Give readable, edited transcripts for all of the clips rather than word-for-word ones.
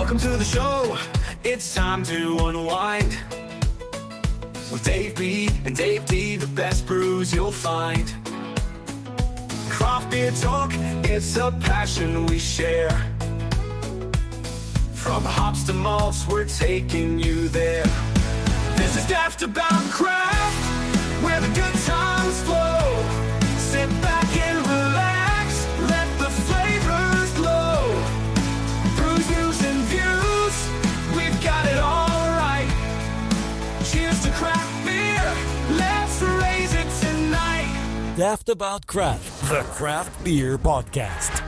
Welcome to the show. It's time to unwind with Dave B and Dave D, the best brews you'll find. Craft beer talk, it's a passion we share. From hops to malts, we're taking you there. This is Daftaboutcraft, where the good times flow. Sit back and relax, let the flavors glow. Brews, news, and views, we've got it all right. Cheers to craft beer, let's raise it tonight. Daftaboutcraft, the craft beer podcast.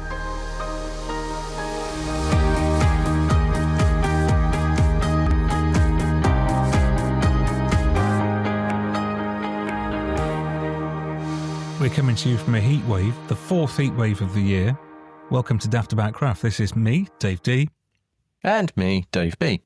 We're coming to you from a heatwave, the fourth heatwave of the year. Welcome to Daftaboutcraft. This is me, Dave D. And me, Dave B.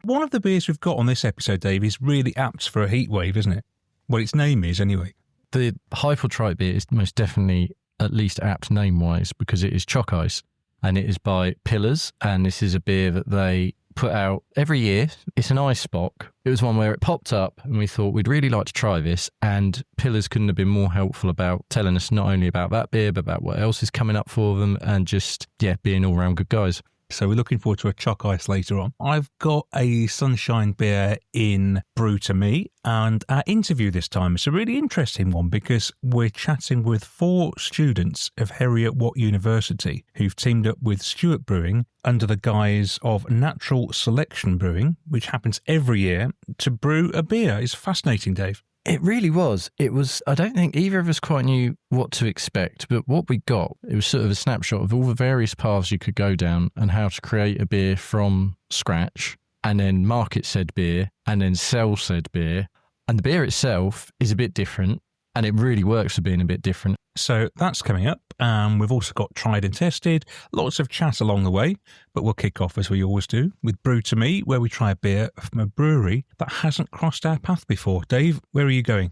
One of the beers we've got on this episode, Dave, is really apt for a heatwave, isn't it? Well, its name is, anyway. The Hyper Tripe beer is most definitely at least apt name-wise because it is Choc Ice, and it is by Pillars, and this is a beer that they put out every year. It's an Eisbock. It was one where it popped up and we thought we'd really like to try this, and Pillars couldn't have been more helpful about telling us not only about that beer but about what else is coming up for them, and just being all round good guys. So we're looking forward to a Choc Ice later on. I've got a sunshine beer in Brew To Me, and our interview this time is a really interesting one because we're chatting with 4 students of Heriot-Watt University who've teamed up with Stewart Brewing under the guise of Natural Selection Brewing, which happens every year, to brew a beer. It's fascinating, Dave. It really was. It was, I don't think either of us quite knew what to expect, but what we got, it was sort of a snapshot of all the various paths you could go down and how to create a beer from scratch, and then market said beer, and then sell said beer. And the beer itself is a bit different, and it really works for being a bit different. So that's coming up. We've also got Tried and Tested, lots of chat along the way, but we'll kick off as we always do with Brew To Me, where we try a beer from a brewery that hasn't crossed our path before. Dave, where are you going?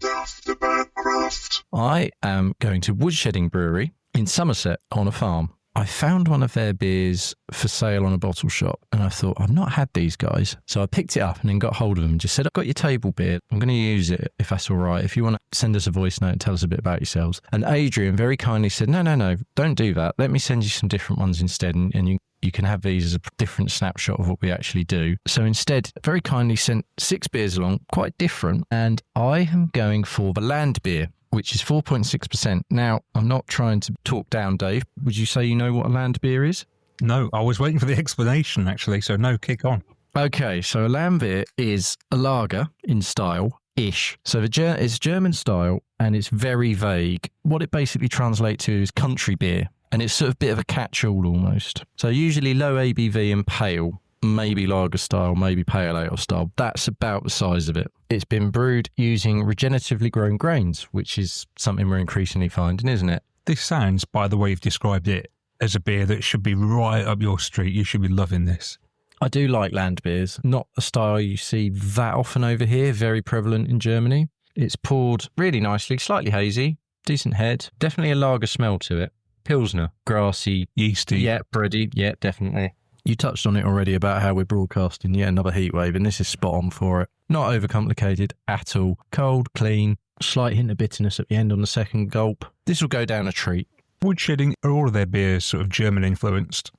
I am going to Woodshedding Brewery in Somerset on a farm. I found one of their beers for sale on a bottle shop, and I thought, I've not had these guys. So I picked it up and then got hold of them and just said, I've got your table beer. I'm going to use it if that's all right. If you want to send us a voice note and tell us a bit about yourselves. And Adrian very kindly said, no, don't do that. Let me send you some different ones instead, and you can have these as a different snapshot of what we actually do. So instead, very kindly sent 6 beers along, quite different, and I am going for the Landbier, which is 4.6%. Now, I'm not trying to talk down, Dave. Would you say you know what a Landbier is? No, I was waiting for the explanation, actually, so no, kick on. Okay, so a Landbier is a lager in style-ish. So it's German style, and it's very vague. What it basically translates to is country beer, and it's sort of a bit of a catch-all almost. So usually low ABV and pale, maybe lager style, maybe pale ale style. That's about the size of it. It's been brewed using regeneratively grown grains, which is something we're increasingly finding, isn't it? This sounds, by the way you've described it, as a beer that should be right up your street. You should be loving this. I do like Landbiers. Not a style you see that often over here, very prevalent in Germany. It's poured really nicely, slightly hazy, decent head, definitely a lager smell to it. Pilsner, grassy, yeasty. Yeah, bready, yeah, definitely. You touched on it already about how we're broadcasting yet another heatwave, and this is spot on for it. Not overcomplicated at all. Cold, clean, slight hint of bitterness at the end on the second gulp. This will go down a treat. Woodshedding, are all of their beers sort of German influenced?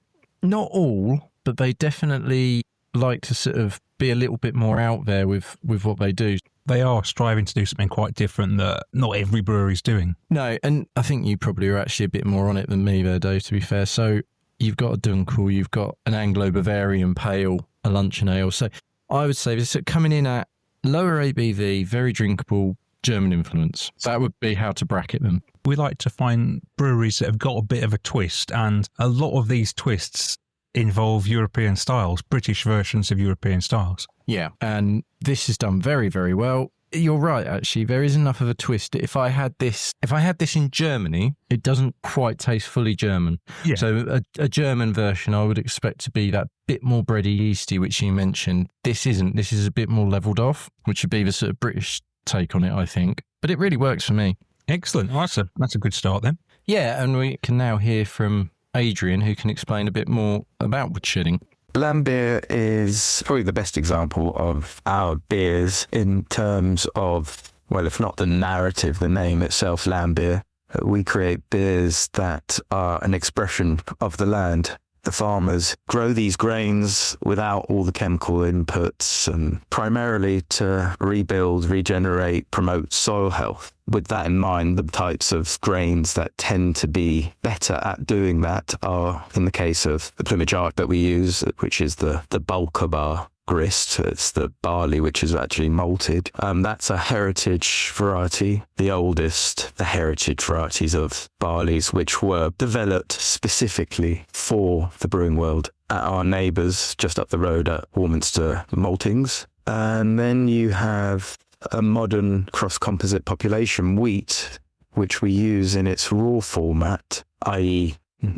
Not all, but they definitely like to sort of be a little bit more out there with what they do. They are striving to do something quite different that not every brewery's doing. No, and I think you probably are actually a bit more on it than me there, Dave, to be fair. So you've got a Dunkel, you've got an Anglo-Bavarian Pale, a luncheon ale. So I would say this coming in at lower ABV, very drinkable German influence. That would be how to bracket them. We like to find breweries that have got a bit of a twist, and a lot of these twists involve European styles, British versions of European styles. Yeah, and this is done very, very well. You're right, actually. There is enough of a twist. If I had this in Germany, it doesn't quite taste fully German. Yeah. So a German version, I would expect to be that bit more bready, yeasty, which you mentioned. This isn't. This is a bit more levelled off, which would be the sort of British take on it, I think. But it really works for me. Excellent. Well, that's a good start then. Yeah, and we can now hear from Adrian, who can explain a bit more about woodshedding. Landbier is probably the best example of our beers in terms of, well, if not the narrative, the name itself, Landbier. We create beers that are an expression of the land. The farmers grow these grains without all the chemical inputs, and primarily to rebuild, regenerate, promote soil health. With that in mind, the types of grains that tend to be better at doing that are, in the case of the plumage art that we use, which is the bulk of our grist. It's the barley which is actually malted. That's a heritage variety, the oldest, the heritage varieties of barleys, which were developed specifically for the brewing world at our neighbours just up the road at Warminster Maltings. And then you have a modern cross-composite population wheat, which we use in its raw format, i.e.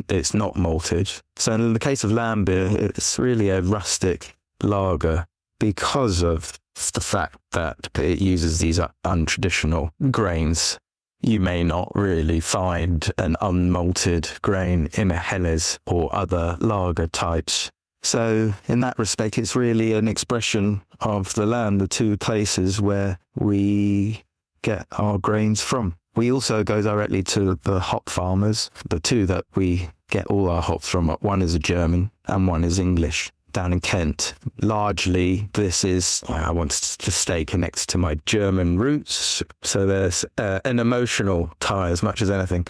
it's not malted. So in the case of Landbier, it's really a rustic lager because of the fact that it uses these untraditional grains. You may not really find an unmalted grain in a Helles or other lager types. So in that respect, it's really an expression of the land, the two places where we get our grains from. We also go directly to the hop farmers, the two that we get all our hops from. One is a German and one is English, down in Kent. Largely, this is, I want to stay connected to my German roots, so there's an emotional tie as much as anything.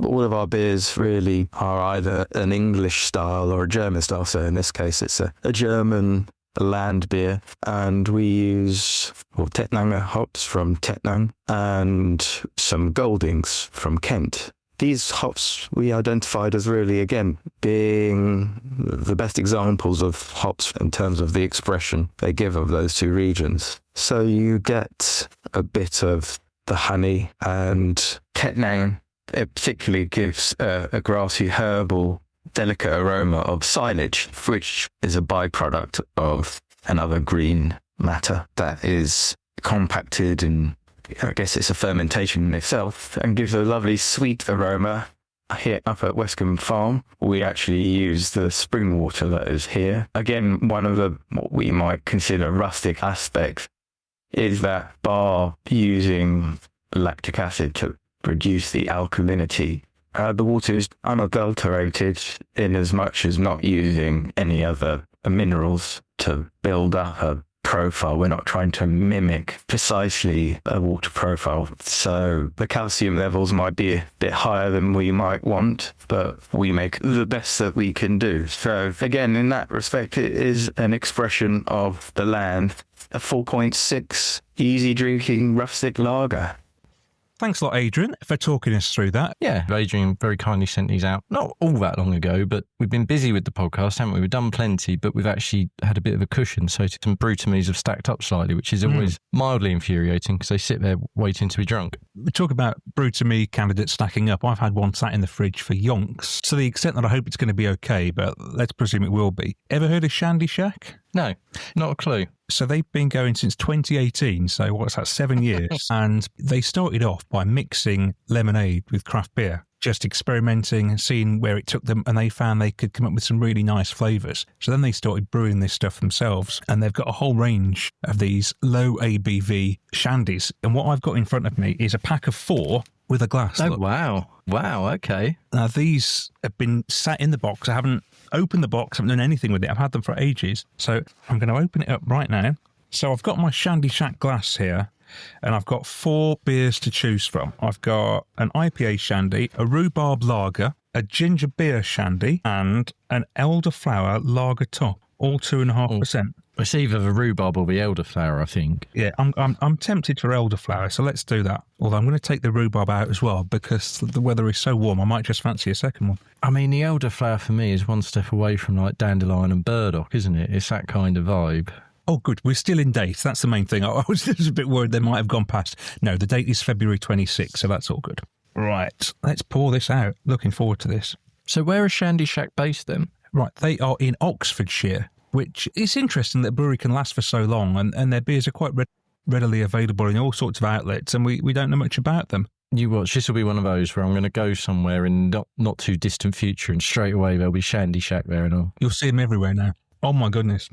All of our beers really are either an English style or a German style, so in this case it's a German Landbier, and we use Tettnanger hops from Tettnang and some Goldings from Kent. These hops we identified as really, again, being the best examples of hops in terms of the expression they give of those two regions. So you get a bit of the honey, and Tettnang, it particularly gives a grassy, herbal, delicate aroma of silage, which is a byproduct of another green matter that is compacted, and I guess it's a fermentation in itself, and gives a lovely sweet aroma. Here up at Westcombe Farm, we actually use the spring water that is here. Again, one of the what we might consider rustic aspects is that bar using lactic acid to reduce the alkalinity. The water is unadulterated in as much as not using any other minerals to build up a profile. We're not trying to mimic precisely a water profile. So the calcium levels might be a bit higher than we might want, but we make the best that we can do. So again, in that respect, it is an expression of the land. A 4.6 easy drinking rustic lager. Thanks a lot, Adrian, for talking us through that. Yeah, Adrian very kindly sent these out not all that long ago, but we've been busy with the podcast, haven't we? We've done plenty, but we've actually had a bit of a cushion. So some Brew To Me's have stacked up slightly, which is always mildly infuriating because they sit there waiting to be drunk. We talk about Brew To Me candidates stacking up. I've had one sat in the fridge for yonks, to the extent that I hope it's going to be okay, but let's presume it will be. Ever heard of Shandy Shack? No, not a clue. So they've been going since 2018, so what's that, 7 years? And they started off by mixing lemonade with craft beer, just experimenting, seeing where it took them, and they found they could come up with some really nice flavours. So then they started brewing this stuff themselves, and they've got a whole range of these low ABV shandies. And what I've got in front of me is a pack of 4 with a glass. Oh, Look. wow. Wow, okay. Now, these have been sat in the box. I haven't opened the box, I haven't done anything with it. I've had them for ages. So I'm going to open it up right now. So I've got my Shandy Shack glass here, and I've got 4 beers to choose from. I've got an IPA shandy, a rhubarb lager, a ginger beer shandy, and an elderflower lager top, all 2.5%. It's either the rhubarb or the elderflower, I think. Yeah, I'm tempted for elderflower, so let's do that. Although I'm going to take the rhubarb out as well because the weather is so warm. I might just fancy a second one. I mean, the elderflower for me is one step away from like dandelion and burdock, isn't it? It's that kind of vibe. Oh, good. We're still in date. That's the main thing. I was just a bit worried they might have gone past. No, the date is February 26th, so that's all good. Right, let's pour this out. Looking forward to this. So where is Shandy Shack based then? Right, they are in Oxfordshire, which is interesting that a brewery can last for so long, and their beers are quite readily available in all sorts of outlets, and we don't know much about them. You watch, this will be one of those where I'm going to go somewhere in not too distant future, and straight away there'll be Shandy Shack there and all. You'll see them everywhere now. Oh my goodness.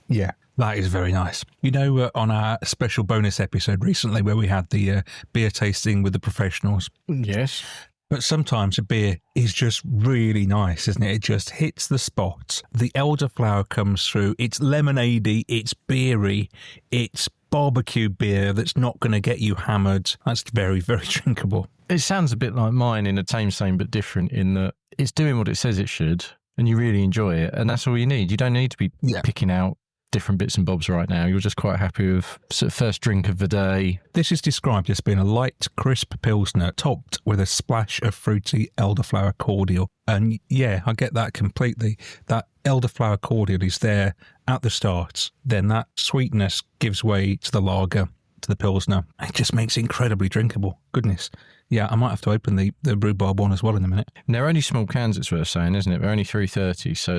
Yeah, that is very nice. You know, on our special bonus episode recently where we had the beer tasting with the professionals. Yes. But sometimes a beer is just really nice, isn't it? It just hits the spot. The elderflower comes through. It's lemonade-y, it's beery, it's barbecue beer that's not going to get you hammered. That's very, very drinkable. It sounds a bit like mine in the same but different in that it's doing what it says it should and you really enjoy it. And that's all you need. You don't need to be picking out different bits and bobs right now. You're just quite happy with sort of first drink of the day. This is described as being a light, crisp Pilsner topped with a splash of fruity elderflower cordial. And yeah, I get that completely. That elderflower cordial is there at the start. Then that sweetness gives way to the lager, to the Pilsner. It just makes it incredibly drinkable. Goodness. Yeah, I might have to open the rhubarb one as well in a minute. And they're only small cans, it's worth saying, isn't it? They're only 330, so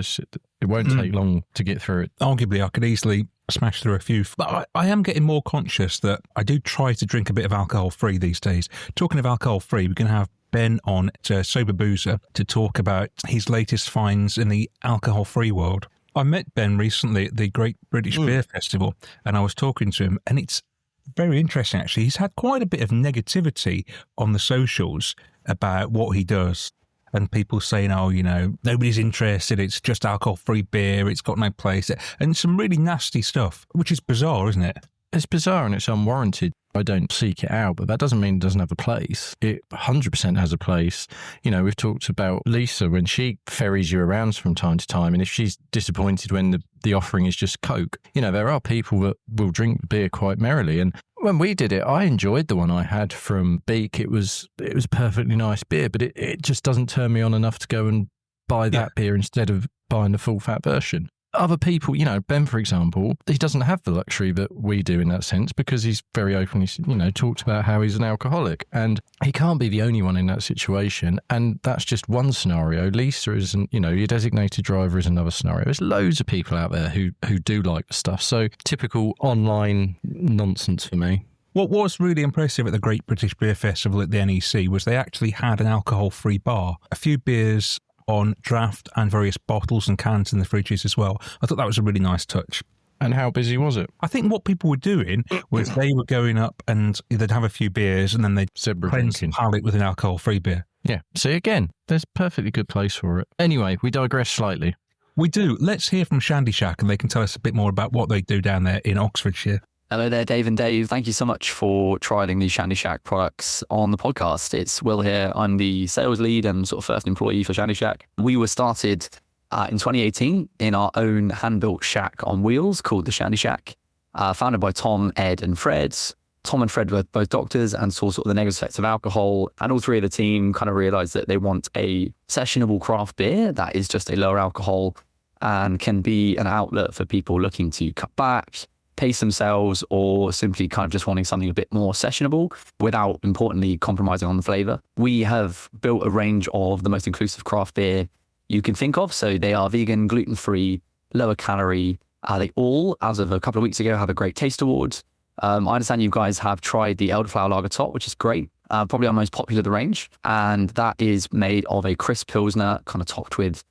it won't take long to get through it. Arguably, I could easily smash through a few. But I am getting more conscious that I do try to drink a bit of alcohol-free these days. Talking of alcohol-free, we're going to have Ben on Sober Boozer to talk about his latest finds in the alcohol-free world. I met Ben recently at the Great British Beer Festival, and I was talking to him, and it's very interesting, actually. He's had quite a bit of negativity on the socials about what he does. And people saying, oh, you know, nobody's interested. It's just alcohol-free beer. It's got no place. And some really nasty stuff, which is bizarre, isn't it? It's bizarre and it's unwarranted. I don't seek it out, but that doesn't mean it doesn't have a place. It 100% has a place. You know, we've talked about Lisa when she ferries you around from time to time, and if she's disappointed when the offering is just Coke, you know, there are people that will drink beer quite merrily. And when we did it, I enjoyed the one I had from Beak. It was a perfectly nice beer, but it just doesn't turn me on enough to go and buy that beer instead of buying the full fat version. Other people, you know, Ben, for example, he doesn't have the luxury that we do in that sense because he's very openly, you know, talked about how he's an alcoholic, and he can't be the only one in that situation. And that's just one scenario. Lisa isn't, you know, your designated driver is another scenario. There's loads of people out there who do like the stuff. So typical online nonsense for me. What was really impressive at the Great British Beer Festival at the NEC was they actually had an alcohol-free bar. A few beers on draft and various bottles and cans in the fridges as well. I thought that was a really nice touch. And how busy was it? I think what people were doing was they were going up and they'd have a few beers and then they'd cleanse the palate with an alcohol-free beer. Yeah. See, again, there's a perfectly good place for it. Anyway, we digress slightly. We do. Let's hear from Shandy Shack and they can tell us a bit more about what they do down there in Oxfordshire. Hello there, Dave and Dave. Thank you so much for trialing the Shandy Shack products on the podcast. It's Will here. I'm the sales lead and sort of first employee for Shandy Shack. We were started in 2018 in our own hand-built shack on wheels called the Shandy Shack, founded by Tom, Ed and Fred. Tom and Fred were both doctors and saw sort of the negative effects of alcohol. And all three of the team kind of realized that they want a sessionable craft beer that is just a lower alcohol and can be an outlet for people looking to cut back, pace themselves, or simply kind of just wanting something a bit more sessionable without importantly compromising on the flavor. We have built a range of the most inclusive craft beer you can think of. So they are vegan, gluten-free, lower calorie. They all, as of a couple of weeks ago, have a great taste award. I understand you guys have tried the elderflower lager top, which is great. Probably our most popular of the range. And that is made of a crisp Pilsner, kind of topped with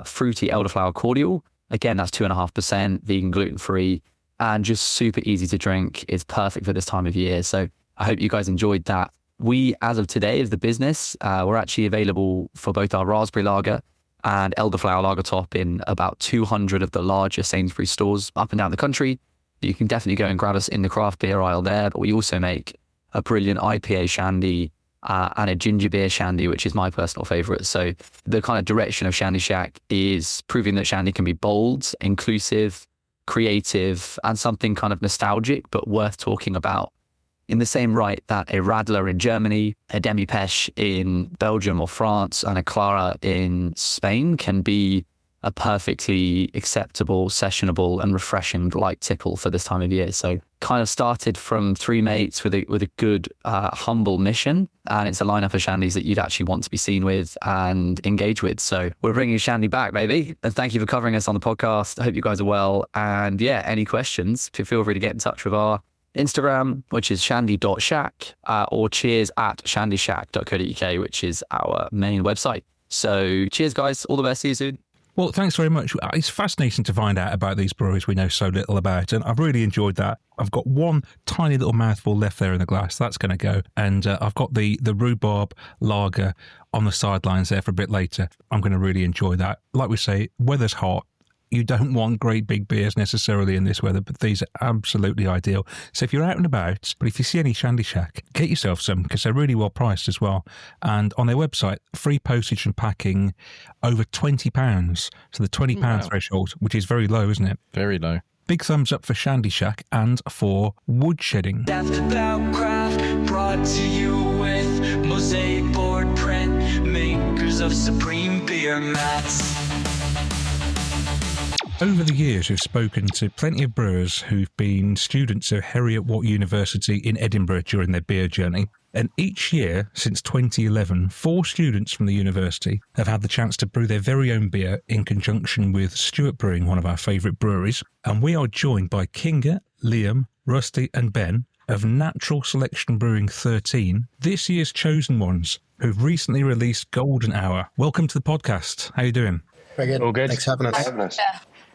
fruity elderflower cordial. Again, that's 2.5%, vegan, gluten-free, and just super easy to drink. It's perfect for this time of year. So I hope you guys enjoyed that. We, as of today, as the business, we're actually available for both our raspberry lager and elderflower lager top in about 200 of the larger Sainsbury's stores up and down the country. You can definitely go and grab us in the craft beer aisle there. But we also make a brilliant IPA shandy and a ginger beer shandy, which is my personal favorite. So the kind of direction of Shandy Shack is proving that shandy can be bold, inclusive, creative, and something kind of nostalgic, but worth talking about. In the same right that a Radler in Germany, a Demi Pêche in Belgium or France, and a Clara in Spain can be a perfectly acceptable, sessionable, and refreshing light tipple for this time of year. So kind of started from three mates with a good, humble mission. And it's a lineup of shandies that you'd actually want to be seen with and engage with. So we're bringing shandy back, baby. And thank you for covering us on the podcast. I hope you guys are well. And yeah, any questions, feel free to get in touch with our Instagram, which is shandy.shack, or cheers@shandyshack.co.uk, which is our main website. So cheers, guys. All the best. See you soon. Well, thanks very much. It's fascinating to find out about these breweries we know so little about, and I've really enjoyed that. I've got one tiny little mouthful left there in the glass. That's going to go. And I've got the rhubarb lager on the sidelines there for a bit later. I'm going to really enjoy that. Like we say, weather's hot. You don't want great big beers necessarily in this weather, but these are absolutely ideal. So if you're out and about, but if you see any Shandy Shack, get yourself some because they're really well priced as well. And on their website, free postage and packing over £20. So the £20 threshold, which is very low, isn't it? Very low. Big thumbs up for Shandy Shack and for Woodshedding. Daftaboutcraft, brought to you with mosaic board print, makers of supreme beer mats. Over the years, we've spoken to plenty of brewers who've been students at Heriot-Watt University in Edinburgh during their beer journey. And each year, since 2011, 4 students from the university have had the chance to brew their very own beer in conjunction with Stewart Brewing, one of our favourite breweries. And we are joined by Kinga, Liam, Rusty and Ben of Natural Selection Brewing 13, this year's chosen ones, who've recently released Golden Hour. Welcome to the podcast. How are you doing? Very good. All good. Thanks for having us.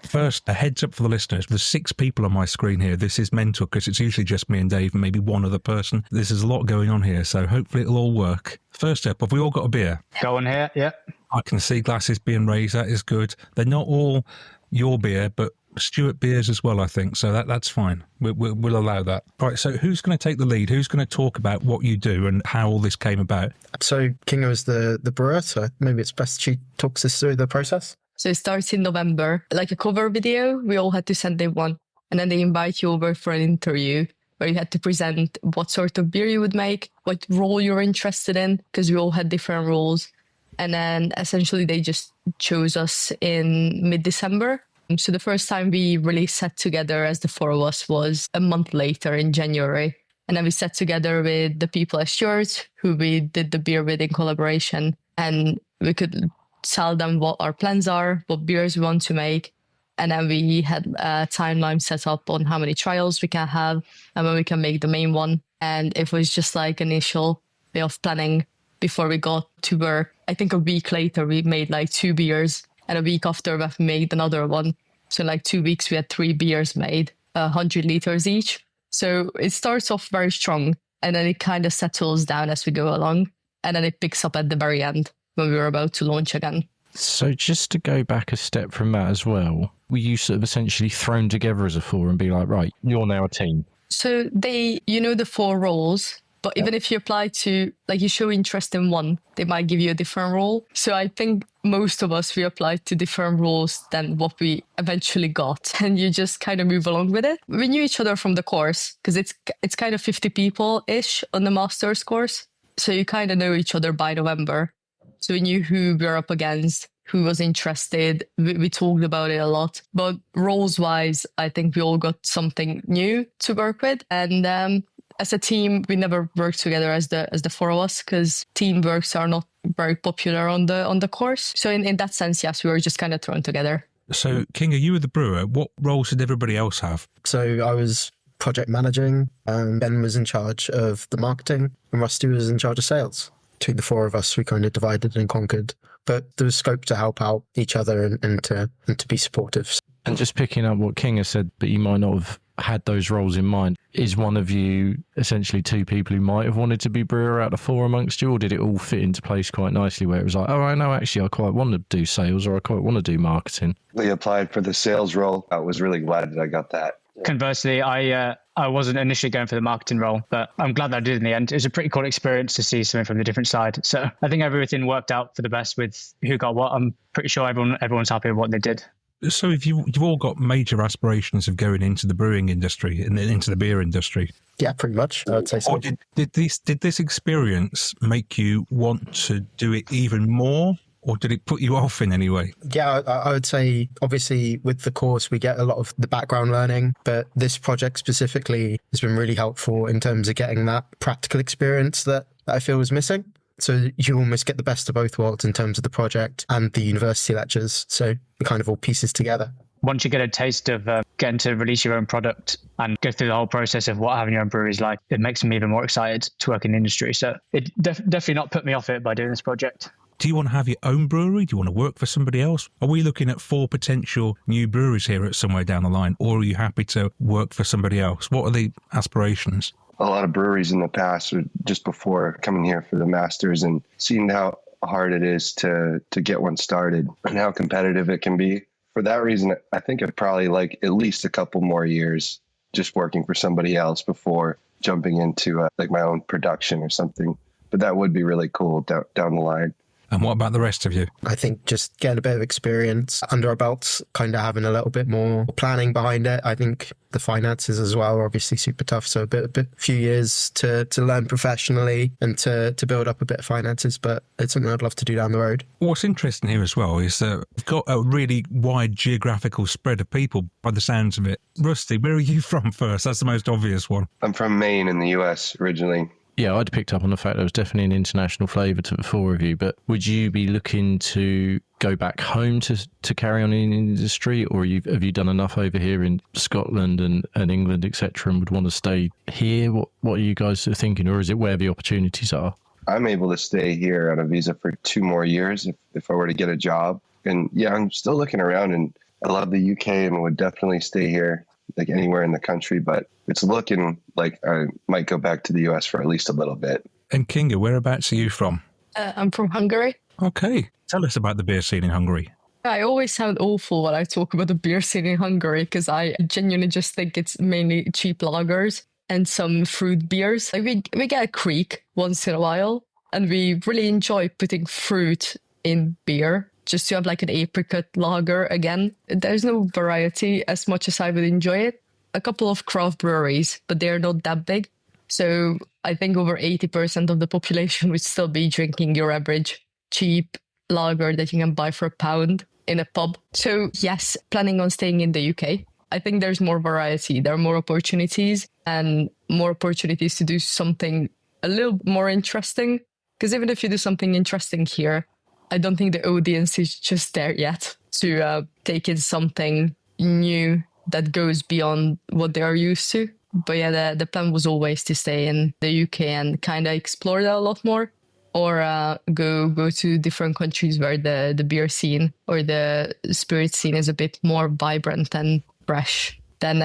First, a heads up for the listeners. There's 6 people on my screen here. This is mental because it's usually just me and Dave and maybe one other person. This is a lot going on here, so hopefully it'll all work. First up, have we all got a beer? Go on here, yeah. I can see glasses being raised. That is good. They're not all your beer, but Stewart beers as well, I think. So that's fine. We'll allow that. Right, so who's going to take the lead? Who's going to talk about what you do and how all this came about? So Kinga is the brewer, so maybe it's best she talks us through the process. So it starts in November, like a cover video. We all had to send in one. And then they invite you over for an interview where you had to present what sort of beer you would make, what role you're interested in, because we all had different roles. And then essentially they just chose us in mid-December. So the first time we really sat together as the 4 of us was a month later in January. And then we sat together with the people at Stewart, who we did the beer with in collaboration. And we could tell them what our plans are, what beers we want to make. And then we had a timeline set up on how many trials we can have and when we can make the main one. And it was just like initial way of planning before we got to work. I think a week later, we made like 2 beers, and a week after we made another one. So in like 2 weeks, we had 3 beers made, 100 liters each. So it starts off very strong and then it kind of settles down as we go along. And then it picks up at the very end when we were about to launch again. So just to go back a step from that as well, were you sort of essentially thrown together as a 4 and be like, right, you're now a team? So the 4 roles, but even if you apply to, like you show interest in one, they might give you a different role. So I think most of us, we applied to different roles than what we eventually got. And you just kind of move along with it. We knew each other from the course because it's kind of 50 people-ish on the master's course. So you kind of know each other by November. So we knew who we were up against, who was interested. We talked about it a lot. But roles-wise, I think we all got something new to work with. And as a team, we never worked together as the 4 of us because teamworks are not very popular on the course. So in that sense, yes, we were just kind of thrown together. So, Kinga, you were the brewer. What roles did everybody else have? So I was project managing, Ben was in charge of the marketing, and Rusty was in charge of sales. Between the 4 of us, we kind of divided and conquered. But there was scope to help out each other and to be supportive. And just picking up what Kinga said, but you might not have had those roles in mind. Is one of you essentially 2 people who might have wanted to be brewer out of 4 amongst you, or did it all fit into place quite nicely where it was like, oh, I know, actually, I quite want to do sales or I quite want to do marketing? We applied for the sales role. I was really glad that I got that. Conversely, I wasn't initially going for the marketing role, but I'm glad that I did in the end. It was a pretty cool experience to see something from the different side. So I think everything worked out for the best with who got what. I'm pretty sure everyone's happy with what they did. So if you've all got major aspirations of going into the brewing industry and into the beer industry. Yeah, pretty much. I would say so. Or did this experience make you want to do it even more? Or did it put you off in any way? Yeah, I would say, obviously, with the course, we get a lot of the background learning, but this project specifically has been really helpful in terms of getting that practical experience that I feel was missing. So you almost get the best of both worlds in terms of the project and the university lectures. So it kind of all pieces together. Once you get a taste of getting to release your own product and go through the whole process of what having your own brewery is like, it makes me even more excited to work in the industry. So it definitely not put me off it by doing this project. Do you want to have your own brewery? Do you want to work for somebody else? Are we looking at 4 potential new breweries here at somewhere down the line, or are you happy to work for somebody else? What are the aspirations? A lot of breweries in the past, or just before coming here for the Masters and seeing how hard it is to get one started and how competitive it can be. For that reason, I think I'd probably like at least a couple more years just working for somebody else before jumping into like my own production or something. But that would be really cool down the line. And what about the rest of you? I think just getting a bit of experience under our belts, kind of having a little bit more planning behind it. I think the finances as well are obviously super tough. So a few years to learn professionally and to build up a bit of finances. But it's something I'd love to do down the road. What's interesting here as well is that we've got a really wide geographical spread of people by the sounds of it. Rusty, where are you from first? That's the most obvious one. I'm from Maine in the US originally. Yeah, I'd picked up on the fact there was definitely an international flavour to the 4 of you, but would you be looking to go back home to carry on in the industry, or have you done enough over here in Scotland and England, etc., and would want to stay here? What are you guys thinking, or is it where the opportunities are? I'm able to stay here on a visa for 2 more years if I were to get a job. And yeah, I'm still looking around, and I love the UK and would definitely stay here, like anywhere in the country, but it's looking like I might go back to the US for at least a little bit. And Kinga, whereabouts are you from? I'm from Hungary. Okay. Tell us about the beer scene in Hungary. I always sound awful when I talk about the beer scene in Hungary because I genuinely just think it's mainly cheap lagers and some fruit beers. Like we get a creek once in a while, and we really enjoy putting fruit in beer just to have like an apricot lager again. There's no variety as much as I would enjoy it. A couple of craft breweries, but they're not that big. So I think over 80% of the population would still be drinking your average cheap lager that you can buy for £1 in a pub. So yes, planning on staying in the UK. I think there's more variety. There are more opportunities and more opportunities to do something a little more interesting. Because even if you do something interesting here, I don't think the audience is just there yet to take in something new that goes beyond what they are used to. But yeah, the plan was always to stay in the UK and kind of explore that a lot more, or go to different countries where the beer scene or the spirit scene is a bit more vibrant and fresh than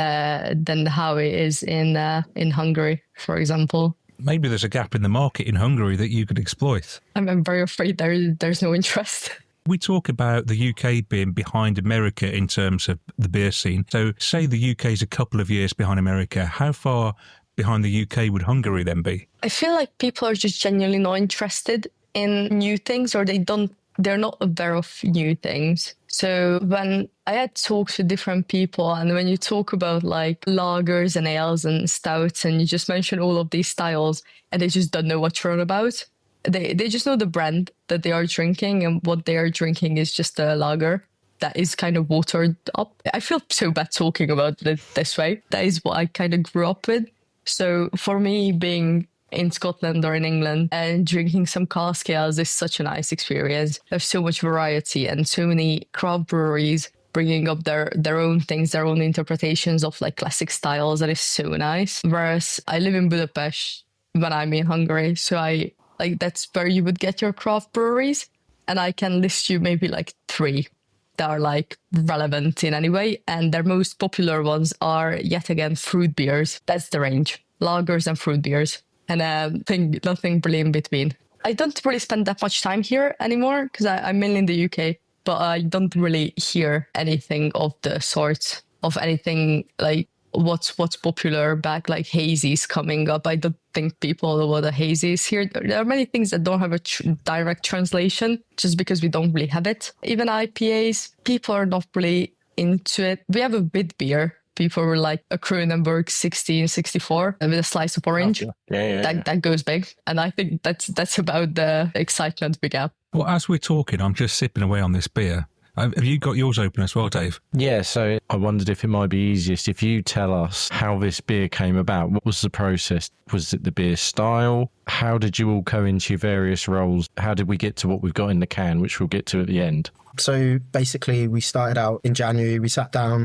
how it is in Hungary, for example. Maybe there's a gap in the market in Hungary that you could exploit. I'm very afraid there's no interest. We talk about the UK being behind America in terms of the beer scene. So say the UK is a couple of years behind America. How far behind the UK would Hungary then be? I feel like people are just genuinely not interested in new things, or they're not aware of new things. So when I had talks with different people, and when you talk about like lagers and ales and stouts, and you just mention all of these styles, and they just don't know what you're on about. They just know the brand that they are drinking, and what they are drinking is just a lager that is kind of watered up. I feel so bad talking about it this way. That is what I kind of grew up with. So for me, being in Scotland or in England and drinking some cask ales is such a nice experience. There's so much variety and so many craft breweries bringing up their own things, their own interpretations of like classic styles. That is so nice. Whereas I live in Budapest when I'm in Hungary, so that's where you would get your craft breweries. And I can list you maybe like 3 that are like relevant in any way. And their most popular ones are yet again fruit beers. That's the range. Lagers and fruit beers. And nothing really in between. I don't really spend that much time here anymore because I'm mainly in the UK, but I don't really hear anything of the sort of anything like what's popular back, like hazies coming up. I don't think people know what a hazy is here. There are many things that don't have a direct translation just because we don't really have it. Even IPAs, people are not really into it. We have a wit beer. People were like a Kronenberg 1664 with a slice of orange. That goes big. And I think that's about the excitement we get. Well, as we're talking, I'm just sipping away on this beer. Have you got yours open as well, Dave? Yeah, so I wondered if it might be easiest if you tell us how this beer came about. What was the process? Was it the beer style? How did you all go into your various roles? How did we get to what we've got in the can, which we'll get to at the end? So basically, we started out in January. We sat down,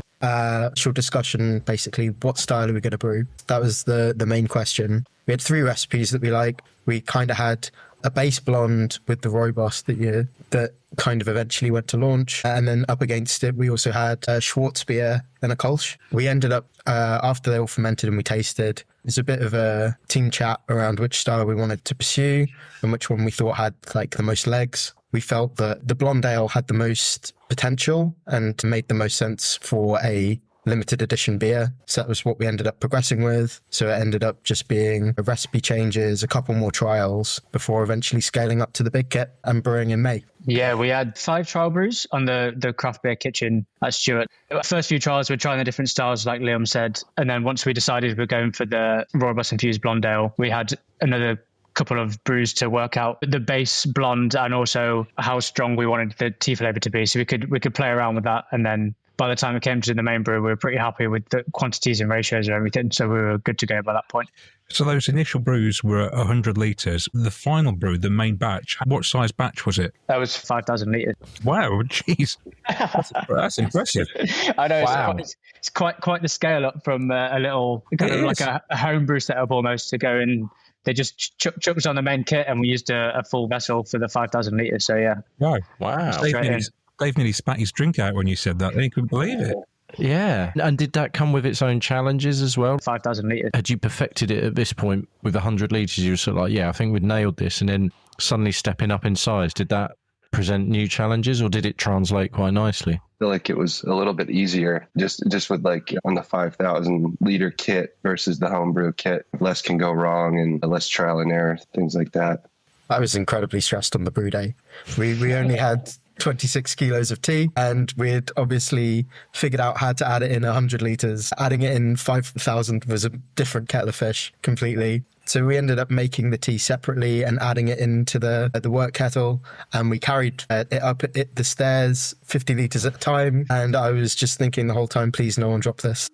short discussion, basically, what style are we going to brew? That was the main question. We had 3 recipes that we like. We kind of had a base blonde with the rooibos that kind of eventually went to launch. And then up against it, we also had a Schwarzbier and a Kolsch. We ended up, after they all fermented and we tasted, it's a bit of a team chat around which style we wanted to pursue and which one we thought had like the most legs. We felt that the blonde ale had the most potential and made the most sense for a limited edition beer. So that was what we ended up progressing with. So it ended up just being recipe changes, a couple more trials before eventually scaling up to the big kit and brewing in May. Yeah, we had 5 trial brews on the craft beer kitchen at Stewart. First few trials, we're trying the different styles, like Liam said. And then once we decided we're going for the rooibos infused blonde ale, we had another couple of brews to work out the base blonde and also how strong we wanted the tea flavor to be. So we could play around with that. And then by the time it came to the main brew, we were pretty happy with the quantities and ratios and everything. So we were good to go by that point. So those initial brews were 100 litres. The final brew, the main batch, what size batch was it? That was 5,000 litres. Wow, jeez. That's impressive. I know. Wow. It's quite the scale up from a little, kind of like a home brew setup almost, to go in. They just chucked us on the main kit and we used a full vessel for the 5,000 litres. So yeah. Wow. Dave nearly spat his drink out when you said that. He couldn't believe it. Yeah. And did that come with its own challenges as well? 5,000 litres. Had you perfected it at this point with 100 litres? You were sort of like, yeah, I think we'd nailed this. And then suddenly stepping up in size, did that present new challenges or did it translate quite nicely? I feel like it was a little bit easier just with like on the 5,000 liter kit versus the homebrew kit. Less can go wrong and less trial and error, things like that. I was incredibly stressed on the brew day. We only had 26 kilos of tea and we'd obviously figured out how to add it in 100 litres. Adding it in 5,000 was a different kettle of fish completely. So we ended up making the tea separately and adding it into the work kettle, and we carried it up the stairs 50 litres at a time. And I was just thinking the whole time, please no one drop this.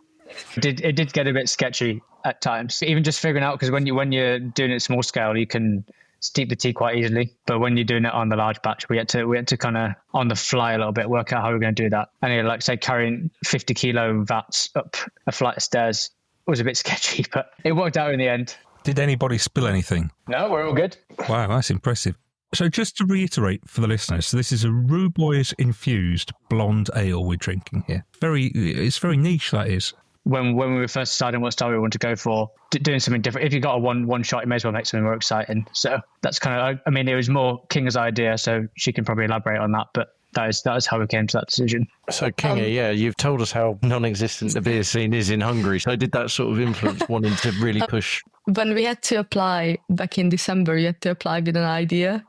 It did get a bit sketchy at times, even just figuring out, because when you're doing it small scale, you can steep the tea quite easily. But when you're doing it on the large batch, we had to kind of on the fly a little bit work out how we're going to do that. And like say carrying 50 kilo vats up a flight of stairs was a bit sketchy, but it worked out in the end. Did anybody spill anything? No, we're all good. Wow, that's impressive. So just to reiterate for the listeners, this is a Rooibos infused blonde ale we're drinking here. It's very niche, that is. When we were first deciding what style we wanted to go for, doing something different. If you got a one shot, you may as well make something more exciting. So that's kind of, I mean, it was more Kinga's idea, so she can probably elaborate on that. But that is how we came to that decision. So Kinga, yeah, you've told us how non-existent the beer scene is in Hungary. So did that sort of influence wanting to really push? When we had to apply back in December, you had to apply with an idea.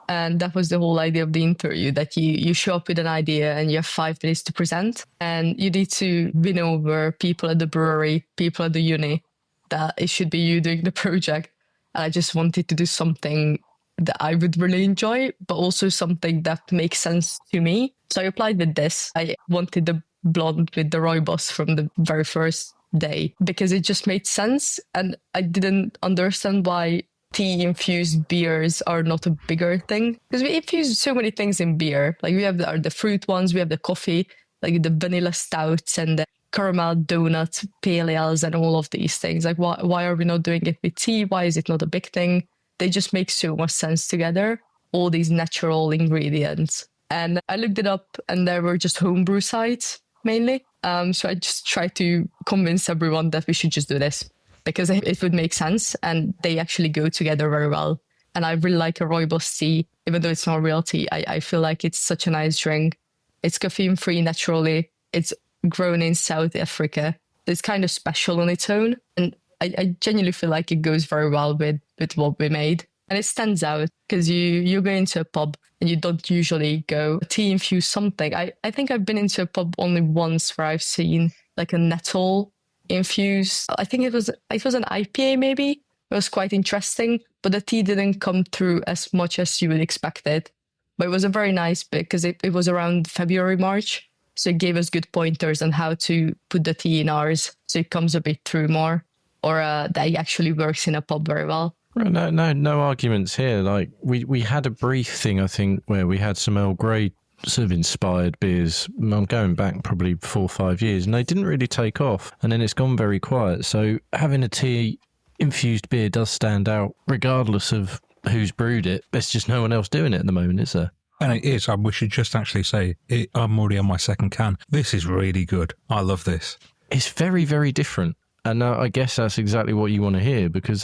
And that was the whole idea of the interview, that you show up with an idea and you have 5 minutes to present. And you need to win over people at the brewery, people at the uni, that it should be you doing the project. And I just wanted to do something that I would really enjoy, but also something that makes sense to me. So I applied with this. I wanted the blonde with the rooibos from the very first day because it just made sense. And I didn't understand why tea-infused beers are not a bigger thing. Because we infuse so many things in beer. Like we have the fruit ones, we have the coffee, like the vanilla stouts and the caramel donut, pale ales and all of these things. Like why are we not doing it with tea? Why is it not a big thing? They just make so much sense together, all these natural ingredients. And I looked it up and there were just homebrew sites mainly. So I just tried to convince everyone that we should just do this because it would make sense and they actually go together very well. And I really like a rooibos tea, even though it's not real tea. I feel like it's such a nice drink. It's caffeine-free naturally. It's grown in South Africa. It's kind of special on its own. And I genuinely feel like it goes very well with what we made. And it stands out because you go into a pub and you don't usually go tea infuse something. I think I've been into a pub only once where I've seen like a nettle infused. I think it was an IPA maybe. It was quite interesting, but the tea didn't come through as much as you would expect it. But it was a very nice bit because it was around February, March. So it gave us good pointers on how to put the tea in ours so it comes a bit through more. Or that actually works in a pub very well. No arguments here. Like we had a brief thing, I think, where we had some Earl Grey sort of inspired beers. I'm going back probably 4 or 5 years, and they didn't really take off. And then it's gone very quiet. So having a tea infused beer does stand out, regardless of who's brewed it. There's just no one else doing it at the moment, is there? And it is. We should just actually say, I'm already on my second can. This is really good. I love this. It's very, very different. And I guess that's exactly what you want to hear, because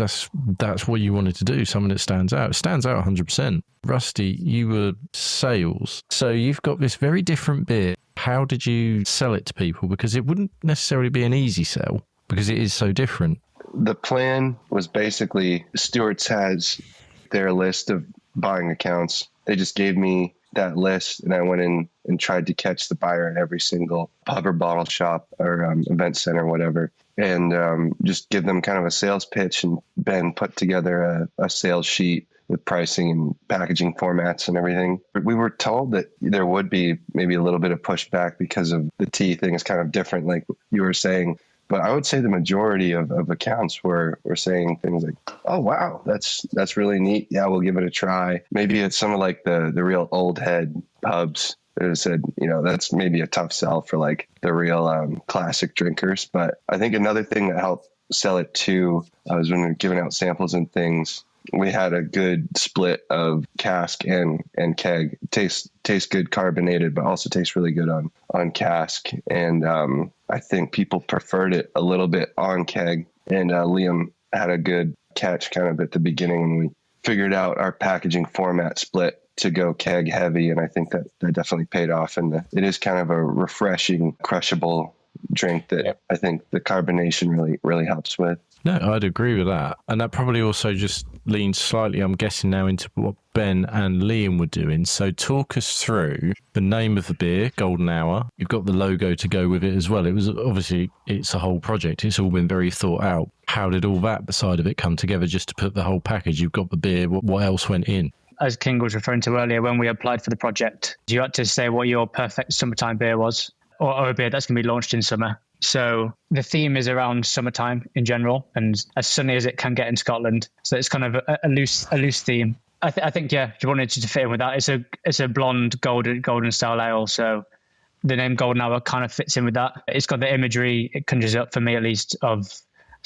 that's what you wanted to do, something that stands out. It stands out 100%. Rusty, you were sales. So you've got this very different beer. How did you sell it to people? Because it wouldn't necessarily be an easy sell, because it is so different. The plan was basically Stewart's has their list of buying accounts. They just gave me that list, and I went in and tried to catch the buyer in every single pub or bottle shop or event center, whatever, and just give them kind of a sales pitch. And Ben put together a sales sheet with pricing and packaging formats and everything. We were told that there would be maybe a little bit of pushback because of the tea thing is kind of different, like you were saying. But I would say the majority of accounts were saying things like, "Oh, wow, that's really neat. Yeah, we'll give it a try." Maybe it's some of like the real old head pubs that have said, that's maybe a tough sell for like the real classic drinkers. But I think another thing that helped sell it too was when we were giving out samples and things, we had a good split of cask and keg. Tastes good carbonated, but also tastes really good on cask. And I think people preferred it a little bit on keg. And Liam had a good catch kind of at the beginning when we figured out our packaging format split to go keg heavy. And I think that definitely paid off. And it is kind of a refreshing, crushable drink that I think the carbonation really, really helps with. No, I'd agree with that. And that probably also just leans slightly, I'm guessing now, into what Ben and Liam were doing. So talk us through the name of the beer, Golden Hour. You've got the logo to go with it as well. It was obviously, it's a whole project. It's all been very thought out. How did all that side of it come together just to put the whole package? You've got the beer. What else went in? As King was referring to earlier, when we applied for the project, you had to say what your perfect summertime beer was, or a beer that's going to be launched in summer. So the theme is around summertime in general, and as sunny as it can get in Scotland. So it's kind of a loose theme. I think you wanted to fit in with that. It's a blonde golden style ale. So the name Golden Hour kind of fits in with that. It's got the imagery it conjures up, for me at least, of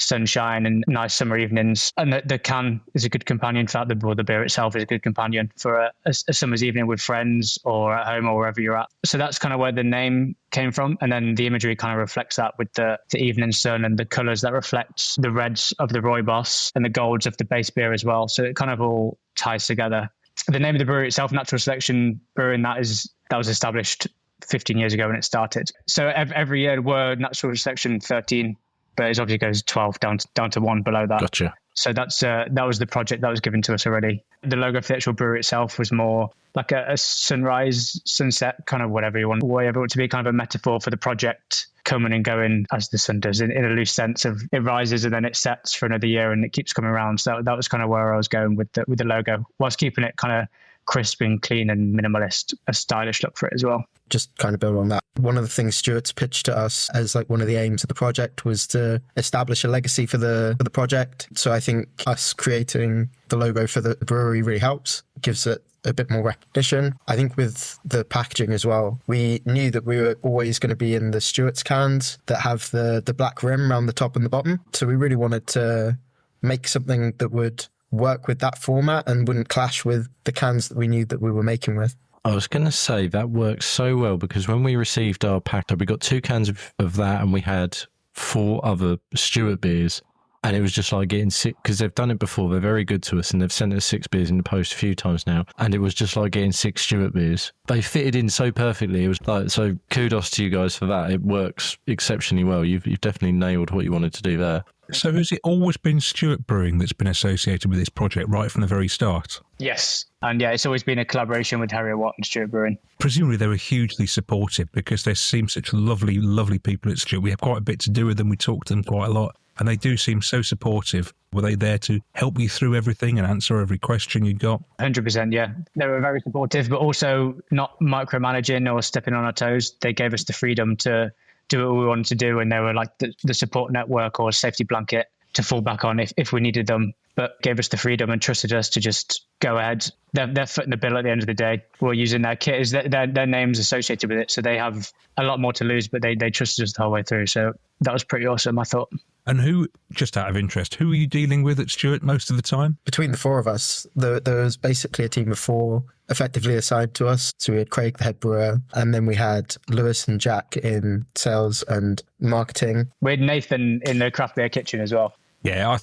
sunshine and nice summer evenings. And the can is a good companion for that. The beer itself is a good companion for a summer's evening with friends or at home or wherever you're at. So that's kind of where the name came from. And then the imagery kind of reflects that with the evening sun and the colours that reflects the reds of the Rooibos and the golds of the base beer as well. So it kind of all ties together. The name of the brewery itself, Natural Selection Brewing, that was established 15 years ago when it started. So every year we're Natural Selection 13, but it obviously goes 12 down to 1 below that. Gotcha. So that was the project that was given to us already. The logo for the actual brewery itself was more like a sunrise, sunset, kind of whatever you want it to be, kind of a metaphor for the project coming and going as the sun does, in a loose sense of it rises and then it sets for another year and it keeps coming around. So that was kind of where I was going with the logo, whilst keeping it kind of crisp and clean and minimalist, a stylish look for it as well. Just kind of build on that. One of the things Stuart's pitched to us as like one of the aims of the project was to establish a legacy for the project. So I think us creating the logo for the brewery really helps, gives it a bit more recognition. I think with the packaging as well, we knew that we were always going to be in the Stuart's cans that have the black rim around the top and the bottom. So we really wanted to make something that would work with that format and wouldn't clash with the cans that we knew that we were making with. I was going to say that works so well, because when we received our pack, we got 2 cans of that and we had 4 other Stewart beers. And it was just like getting 6, because they've done it before. They're very good to us and they've sent us 6 beers in the post a few times now. And it was just like getting 6 Stewart beers. They fitted in so perfectly. It was like, so kudos to you guys for that. It works exceptionally well. You've definitely nailed what you wanted to do there. So has it always been Stewart Brewing that's been associated with this project right from the very start? Yes. And yeah, it's always been a collaboration with Harrier Watt and Stewart Brewing. Presumably they were hugely supportive, because they seem such lovely, lovely people at Stewart. We have quite a bit to do with them. We talk to them quite a lot. And they do seem so supportive. Were they there to help you through everything and answer every question you got? 100%, yeah. They were very supportive, but also not micromanaging or stepping on our toes. They gave us the freedom to do what we wanted to do, and they were like the support network or safety blanket to fall back on if we needed them. but gave us the freedom and trusted us to just go ahead. They're footing the bill at the end of the day. We're using their kit, is their name's associated with it, so they have a lot more to lose, but they trusted us the whole way through. So that was pretty awesome, I thought. And who, just out of interest, who are you dealing with at Stuart most of the time? Between the four of us, there was basically a team of four effectively assigned to us. So we had Craig, the head brewer, and then we had Lewis and Jack in sales and marketing. We had Nathan in the craft beer kitchen as well. Yeah,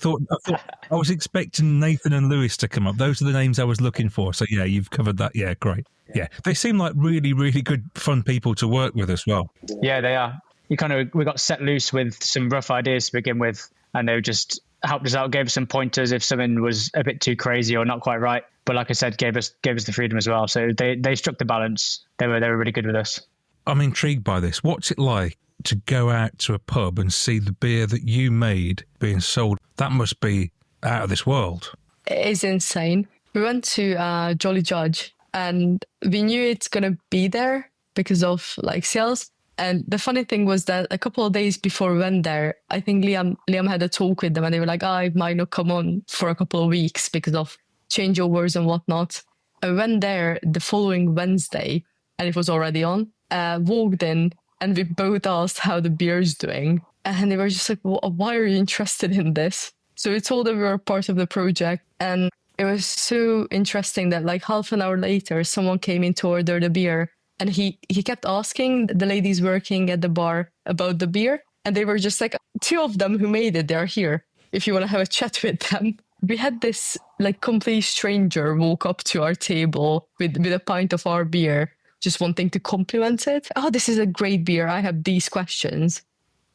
I was expecting Nathan and Lewis to come up. Those are the names I was looking for. So yeah, you've covered that. Yeah, great. Yeah, they seem like really, really good, fun people to work with as well. Yeah, they are. We got set loose with some rough ideas to begin with, and they just helped us out, gave us some pointers if something was a bit too crazy or not quite right. But like I said, gave us the freedom as well. So they struck the balance. They were really good with us. I'm intrigued by this. What's it like to go out to a pub and see the beer that you made being sold? That must be out of this world. It is insane. We went to Jolly Judge, and we knew it's going to be there because of like sales. And the funny thing was that a couple of days before we went there, I think Liam had a talk with them, and they were like, I might not come on for a couple of weeks because of changeovers and whatnot. I went there the following Wednesday, and it was already on. Walked in, and we both asked how the beer is doing. And they were just like, why are you interested in this? So we told them we were part of the project. And it was so interesting that like half an hour later, someone came in to order the beer. And he kept asking the ladies working at the bar about the beer. And they were just like, two of them who made it, they're here, if you want to have a chat with them. We had this like complete stranger walk up to our table with a pint of our beer, just wanting to compliment it. Oh, this is a great beer. I have these questions.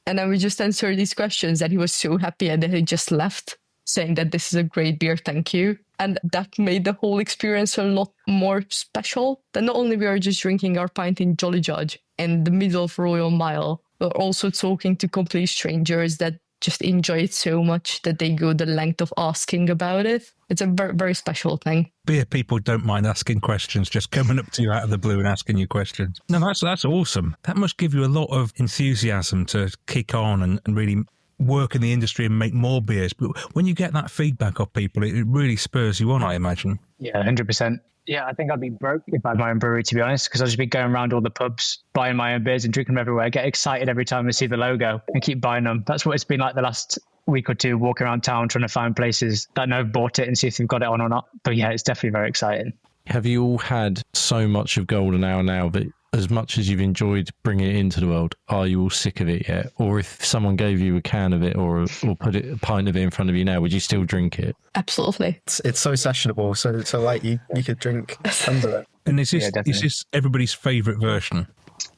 And then we just answered these questions, and he was so happy, and then he just left saying that this is a great beer, thank you. And that made the whole experience a lot more special. That not only we were just drinking our pint in Jolly Judge in the middle of Royal Mile, but also talking to complete strangers that just enjoy it so much that they go the length of asking about it. It's a very, very special thing. Beer people don't mind asking questions, just coming up to you out of the blue and asking you questions. No, that's awesome. That must give you a lot of enthusiasm to kick on and really work in the industry and make more beers. But when you get that feedback of people, it really spurs you on, I imagine. Yeah, 100%. Yeah, I think I'd be broke if I had my own brewery, to be honest, because I'd just be going around all the pubs, buying my own beers and drinking them everywhere. I get excited every time I see the logo and keep buying them. That's what it's been like the last week or two, walking around town trying to find places that know I've bought it and see if they've got it on or not. But yeah, it's definitely very exciting. Have you all had so much of Golden Hour now that as much as you've enjoyed bringing it into the world, are you all sick of it yet? Or if someone gave you a can of it or put a pint of it in front of you now, would you still drink it? Absolutely. It's so sessionable. So like you could drink tons of it. And is this everybody's favourite version?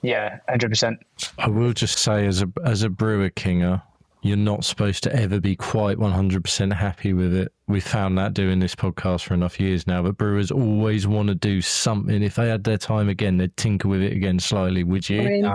Yeah, 100%. I will just say, as a brewer kinger, you're not supposed to ever be quite 100% happy with it. We found that doing this podcast for enough years now, but brewers always want to do something. If they had their time again, they'd tinker with it again slightly, would you? I mean,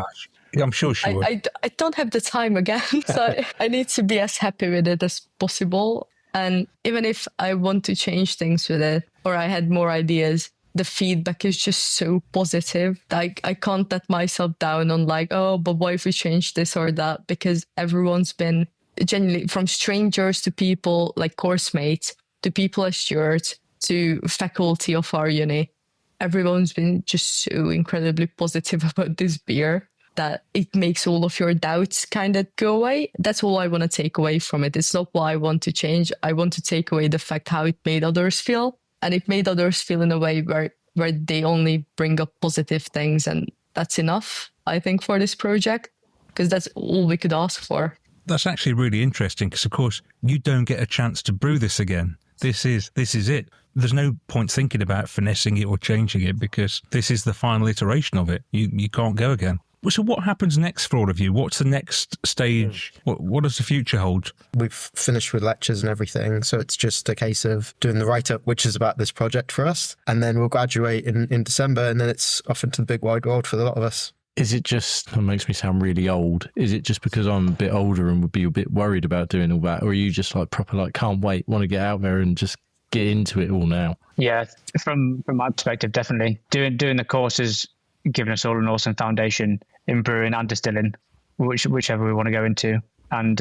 I'm sure she would. I don't have the time again, so I need to be as happy with it as possible. And even if I want to change things with it, or I had more ideas, the feedback is just so positive. Like, I can't let myself down on like, oh, but what if we change this or that? Because everyone's been genuinely, from strangers to people like course mates, to people at Stuart, to faculty of our uni. Everyone's been just so incredibly positive about this beer that it makes all of your doubts kind of go away. That's all I want to take away from it. It's not what I want to change. I want to take away the fact how it made others feel. And it made others feel in a way where they only bring up positive things. And that's enough, I think, for this project, because that's all we could ask for. That's actually really interesting because, of course, you don't get a chance to brew this again. This is it. There's no point thinking about finessing it or changing it because this is the final iteration of it. You can't go again. So what happens next for all of you? What's the next stage? What does the future hold? We've finished with lectures and everything, so it's just a case of doing the write-up, which is about this project for us. And then we'll graduate in December, and then it's off into the big wide world for a lot of us. Is it just, it makes me sound really old, is it just because I'm a bit older and would be a bit worried about doing all that? Or are you just like proper like, can't wait, want to get out there and just get into it all now? Yeah, from my perspective, definitely. Doing the courses, giving us all an awesome foundation in brewing and distilling, whichever we want to go into. and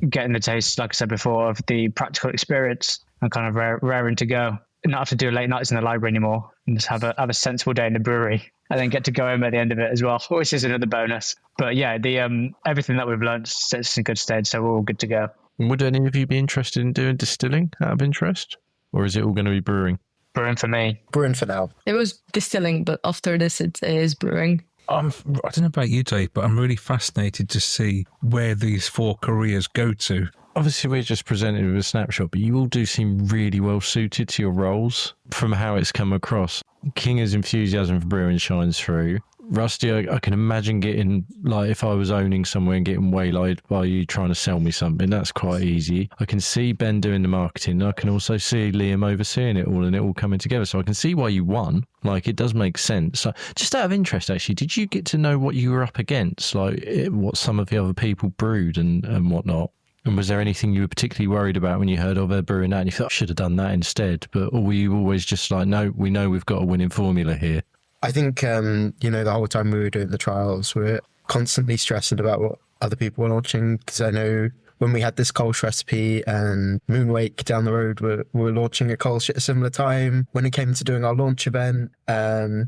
getting the taste, like I said before, of the practical experience and kind of raring to go. Not have to do late nights in the library anymore and just have a sensible day in the brewery and then get to go home at the end of it as well, which is another bonus. But yeah, the everything that we've learned sets us in good stead, so we're all good to go. Would any of you be interested in doing distilling out of interest? Or is it all going to be brewing? Brewing for me. Brewing for now. It was distilling, but after this, it is brewing. I don't know about you, Dave, but I'm really fascinated to see where these 4 careers go to. Obviously, we're just presented with a snapshot, but you all do seem really well suited to your roles from how it's come across. Kinger's enthusiasm for brewing shines through. Rusty, I can imagine getting, like, if I was owning somewhere and getting waylaid by you trying to sell me something, that's quite easy. I can see Ben doing the marketing. I can also see Liam overseeing it all and it all coming together. So I can see why you won. Like, it does make sense. So just out of interest, actually, did you get to know what you were up against? Like, what some of the other people brewed and whatnot? And was there anything you were particularly worried about when you heard of her brewing that and you thought, I should have done that instead? Or were you always just like, no, we know we've got a winning formula here? I think, the whole time we were doing the trials, we were constantly stressing about what other people were launching, because I know when we had this Kolsch recipe and Moonwake down the road were launching a Kolsch at a similar time. When it came to doing our launch event, a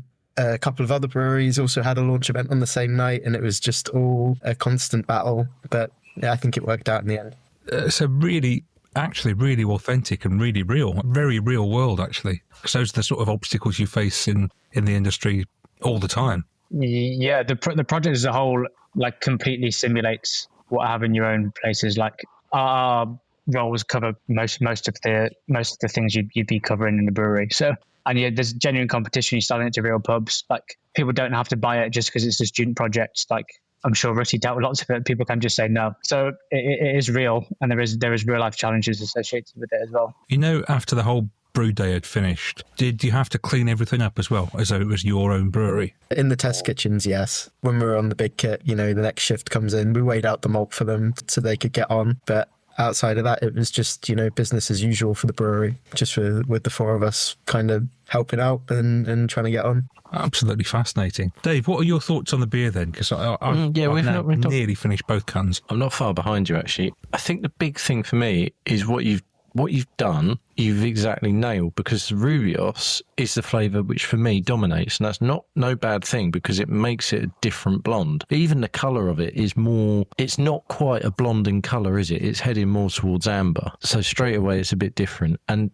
couple of other breweries also had a launch event on the same night, and it was just all a constant battle. But yeah, I think it worked out in the end. So really authentic and really real, very real world, actually. Because those are the sort of obstacles you face in the industry all the time. Yeah, the project as a whole, like, completely simulates what I have in your own places. Like, our roles cover most of the things you'd be covering in the brewery. So, and yeah, there's genuine competition. You're selling it to real pubs. Like, people don't have to buy it just because it's a student project. Like, I'm sure Rusty dealt with lots of it. People can just say no. So it is real, and there is real life challenges associated with it as well. You know, after the whole brew day had finished, did you have to clean everything up as well, as though it was your own brewery? In the test kitchens, yes. When we were on the big kit, the next shift comes in, we weighed out the malt for them so they could get on. But outside of that, it was just, business as usual for the brewery, just with the 4 of us kind of helping out and trying to get on. Absolutely fascinating. Dave, what are your thoughts on the beer then? Because I've nearly finished both cans. I'm not far behind you, actually. I think the big thing for me is what you've done, you've exactly nailed, because Rubios is the flavour which for me dominates, and that's no bad thing because it makes it a different blonde. Even the colour of it is more, it's not quite a blonde in colour, is it? It's heading more towards amber. So straight away it's a bit different. And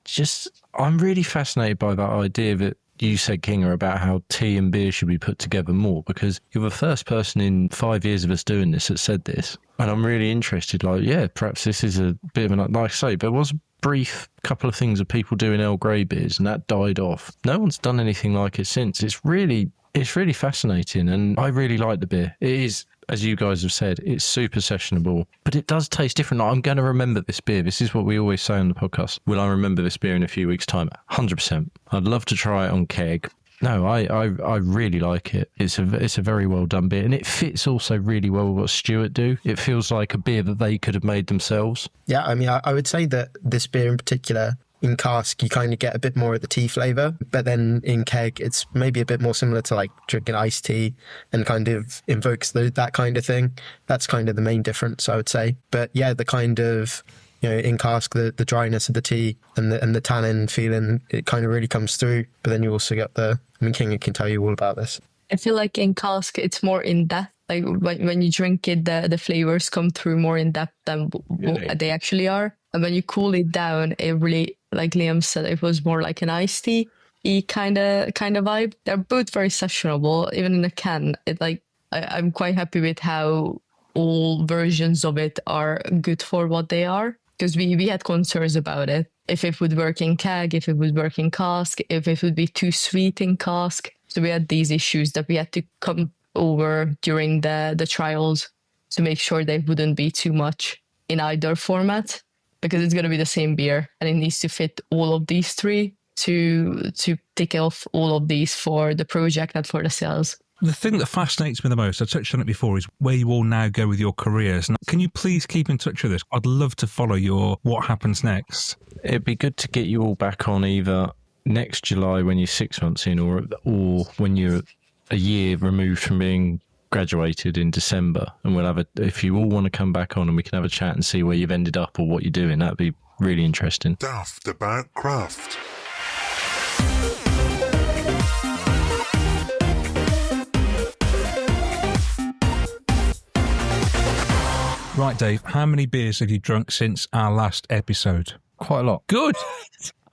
I'm really fascinated by that idea that you said, Kinger, about how tea and beer should be put together more, because you're the first person in 5 years of us doing this that said this. And I'm really interested, perhaps this is a bit of like I say, there was a brief couple of things of people doing Earl Grey beers and that died off. No one's done anything like it since. It's really fascinating, and I really like the beer. It is, as you guys have said, it's super sessionable, but it does taste different. I'm going to remember this beer. This is what we always say on the podcast. Will I remember this beer in a few weeks' time? 100%. I'd love to try it on keg. No, I really like it. It's a very well done beer, and it fits also really well with what Stuart do. It feels like a beer that they could have made themselves. Yeah, I mean, I would say that this beer in particular, in cask, you kind of get a bit more of the tea flavour, but then in keg, it's maybe a bit more similar to like drinking iced tea and kind of invokes that kind of thing. That's kind of the main difference, I would say. But yeah, the kind of, in cask, the dryness of the tea and the tannin feeling, it kind of really comes through. But then you also get King can tell you all about this. I feel like in cask, it's more in depth. Like when you drink it, the flavors come through more in depth than what they actually are. And when you cool it down, it really, like Liam said, it was more like an iced tea kind of vibe. They're both very sessionable, even in a can. I'm quite happy with how all versions of it are good for what they are. Because we had concerns about it. If it would work in keg, if it would work in cask, if it would be too sweet in cask. So we had these issues that we had to come over during the trials to make sure they wouldn't be too much in either format, because it's going to be the same beer and it needs to fit all of these 3 to tick off all of these for the project and for the sales. The thing that fascinates me the most, I touched on it before, is where you all now go with your careers. Now, can you please keep in touch with us? I'd love to follow your what happens next. It'd be good to get you all back on either next July when you're 6 months in, or when you're a year removed from being graduated in December, and we'll have if you all want to come back on and we can have a chat and see where you've ended up or what you're doing, that'd be really interesting. Daftaboutcraft. Right, Dave, how many beers have you drunk since our last episode? Quite a lot. Good.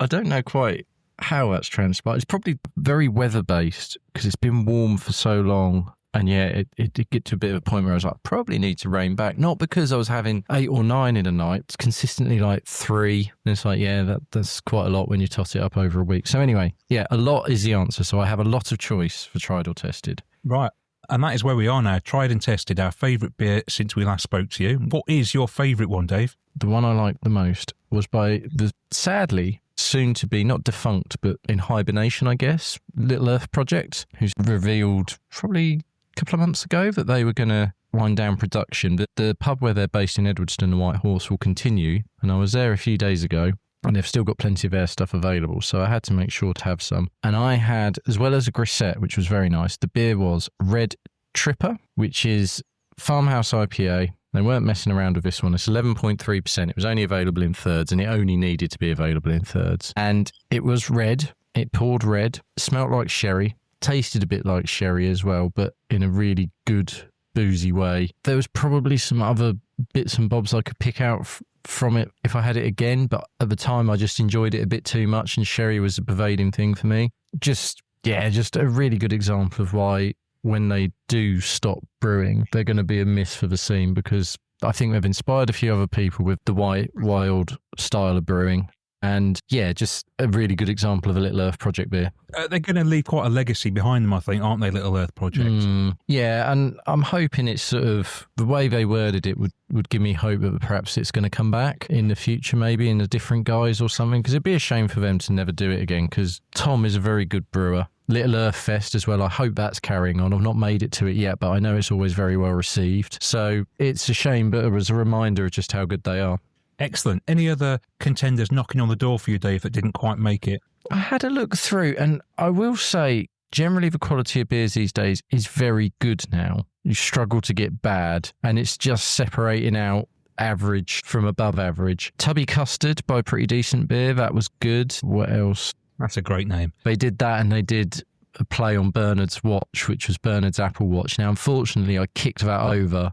I don't know quite how that's transpired. It's probably very weather-based because it's been warm for so long. And yeah, it did get to a bit of a point where I was like, probably need to rein back. Not because I was having 8 or 9 in a night. It's consistently like 3. And it's like, yeah, that's quite a lot when you tot it up over a week. So anyway, yeah, a lot is the answer. So I have a lot of choice for tried or tested. Right. And that is where we are now, tried and tested, our favourite beer since we last spoke to you. What is your favourite one, Dave? The one I liked the most was by the, sadly, soon to be, not defunct, but in hibernation, I guess, Little Earth Project, who's revealed probably a couple of months ago that they were going to wind down production. But the pub where they're based in Edwardstone, the White Horse, will continue. And I was there a few days ago. And they've still got plenty of air stuff available, so I had to make sure to have some. And I had, as well as a grisette, which was very nice, the beer was Red Tripper, which is farmhouse IPA. They weren't messing around with this one. It's 11.3%. It was only available in thirds, and it only needed to be available in thirds. And it was red. It poured red, smelt like sherry, tasted a bit like sherry as well, but in a really good, boozy way. There was probably some other bits and bobs I could pick out from it if I had it again, but at the time I just enjoyed it a bit too much, and sherry was a pervading thing for me. Just a really good example of why when they do stop brewing, they're going to be a miss for the scene, because I think they've inspired a few other people with the white, wild style of brewing. And yeah, just a really good example of a Little Earth Project beer. They're going to leave quite a legacy behind them, I think, aren't they, Little Earth Project? Yeah, and I'm hoping it's sort of, the way they worded it would give me hope that perhaps it's going to come back in the future, maybe in a different guise or something, because it'd be a shame for them to never do it again, because Tom is a very good brewer. Little Earth Fest as well, I hope that's carrying on. I've not made it to it yet, but I know it's always very well received. So it's a shame, but it was a reminder of just how good they are. Excellent. Any other contenders knocking on the door for you, Dave, that didn't quite make it? I had a look through, and I will say, generally the quality of beers these days is very good now. You struggle to get bad, and it's just separating out average from above average. Tubby Custard by Pretty Decent Beer, that was good. What else? That's a great name. They did that, and they did a play on Bernard's Watch, which was Bernard's Apple Watch. Now, unfortunately, I kicked that over.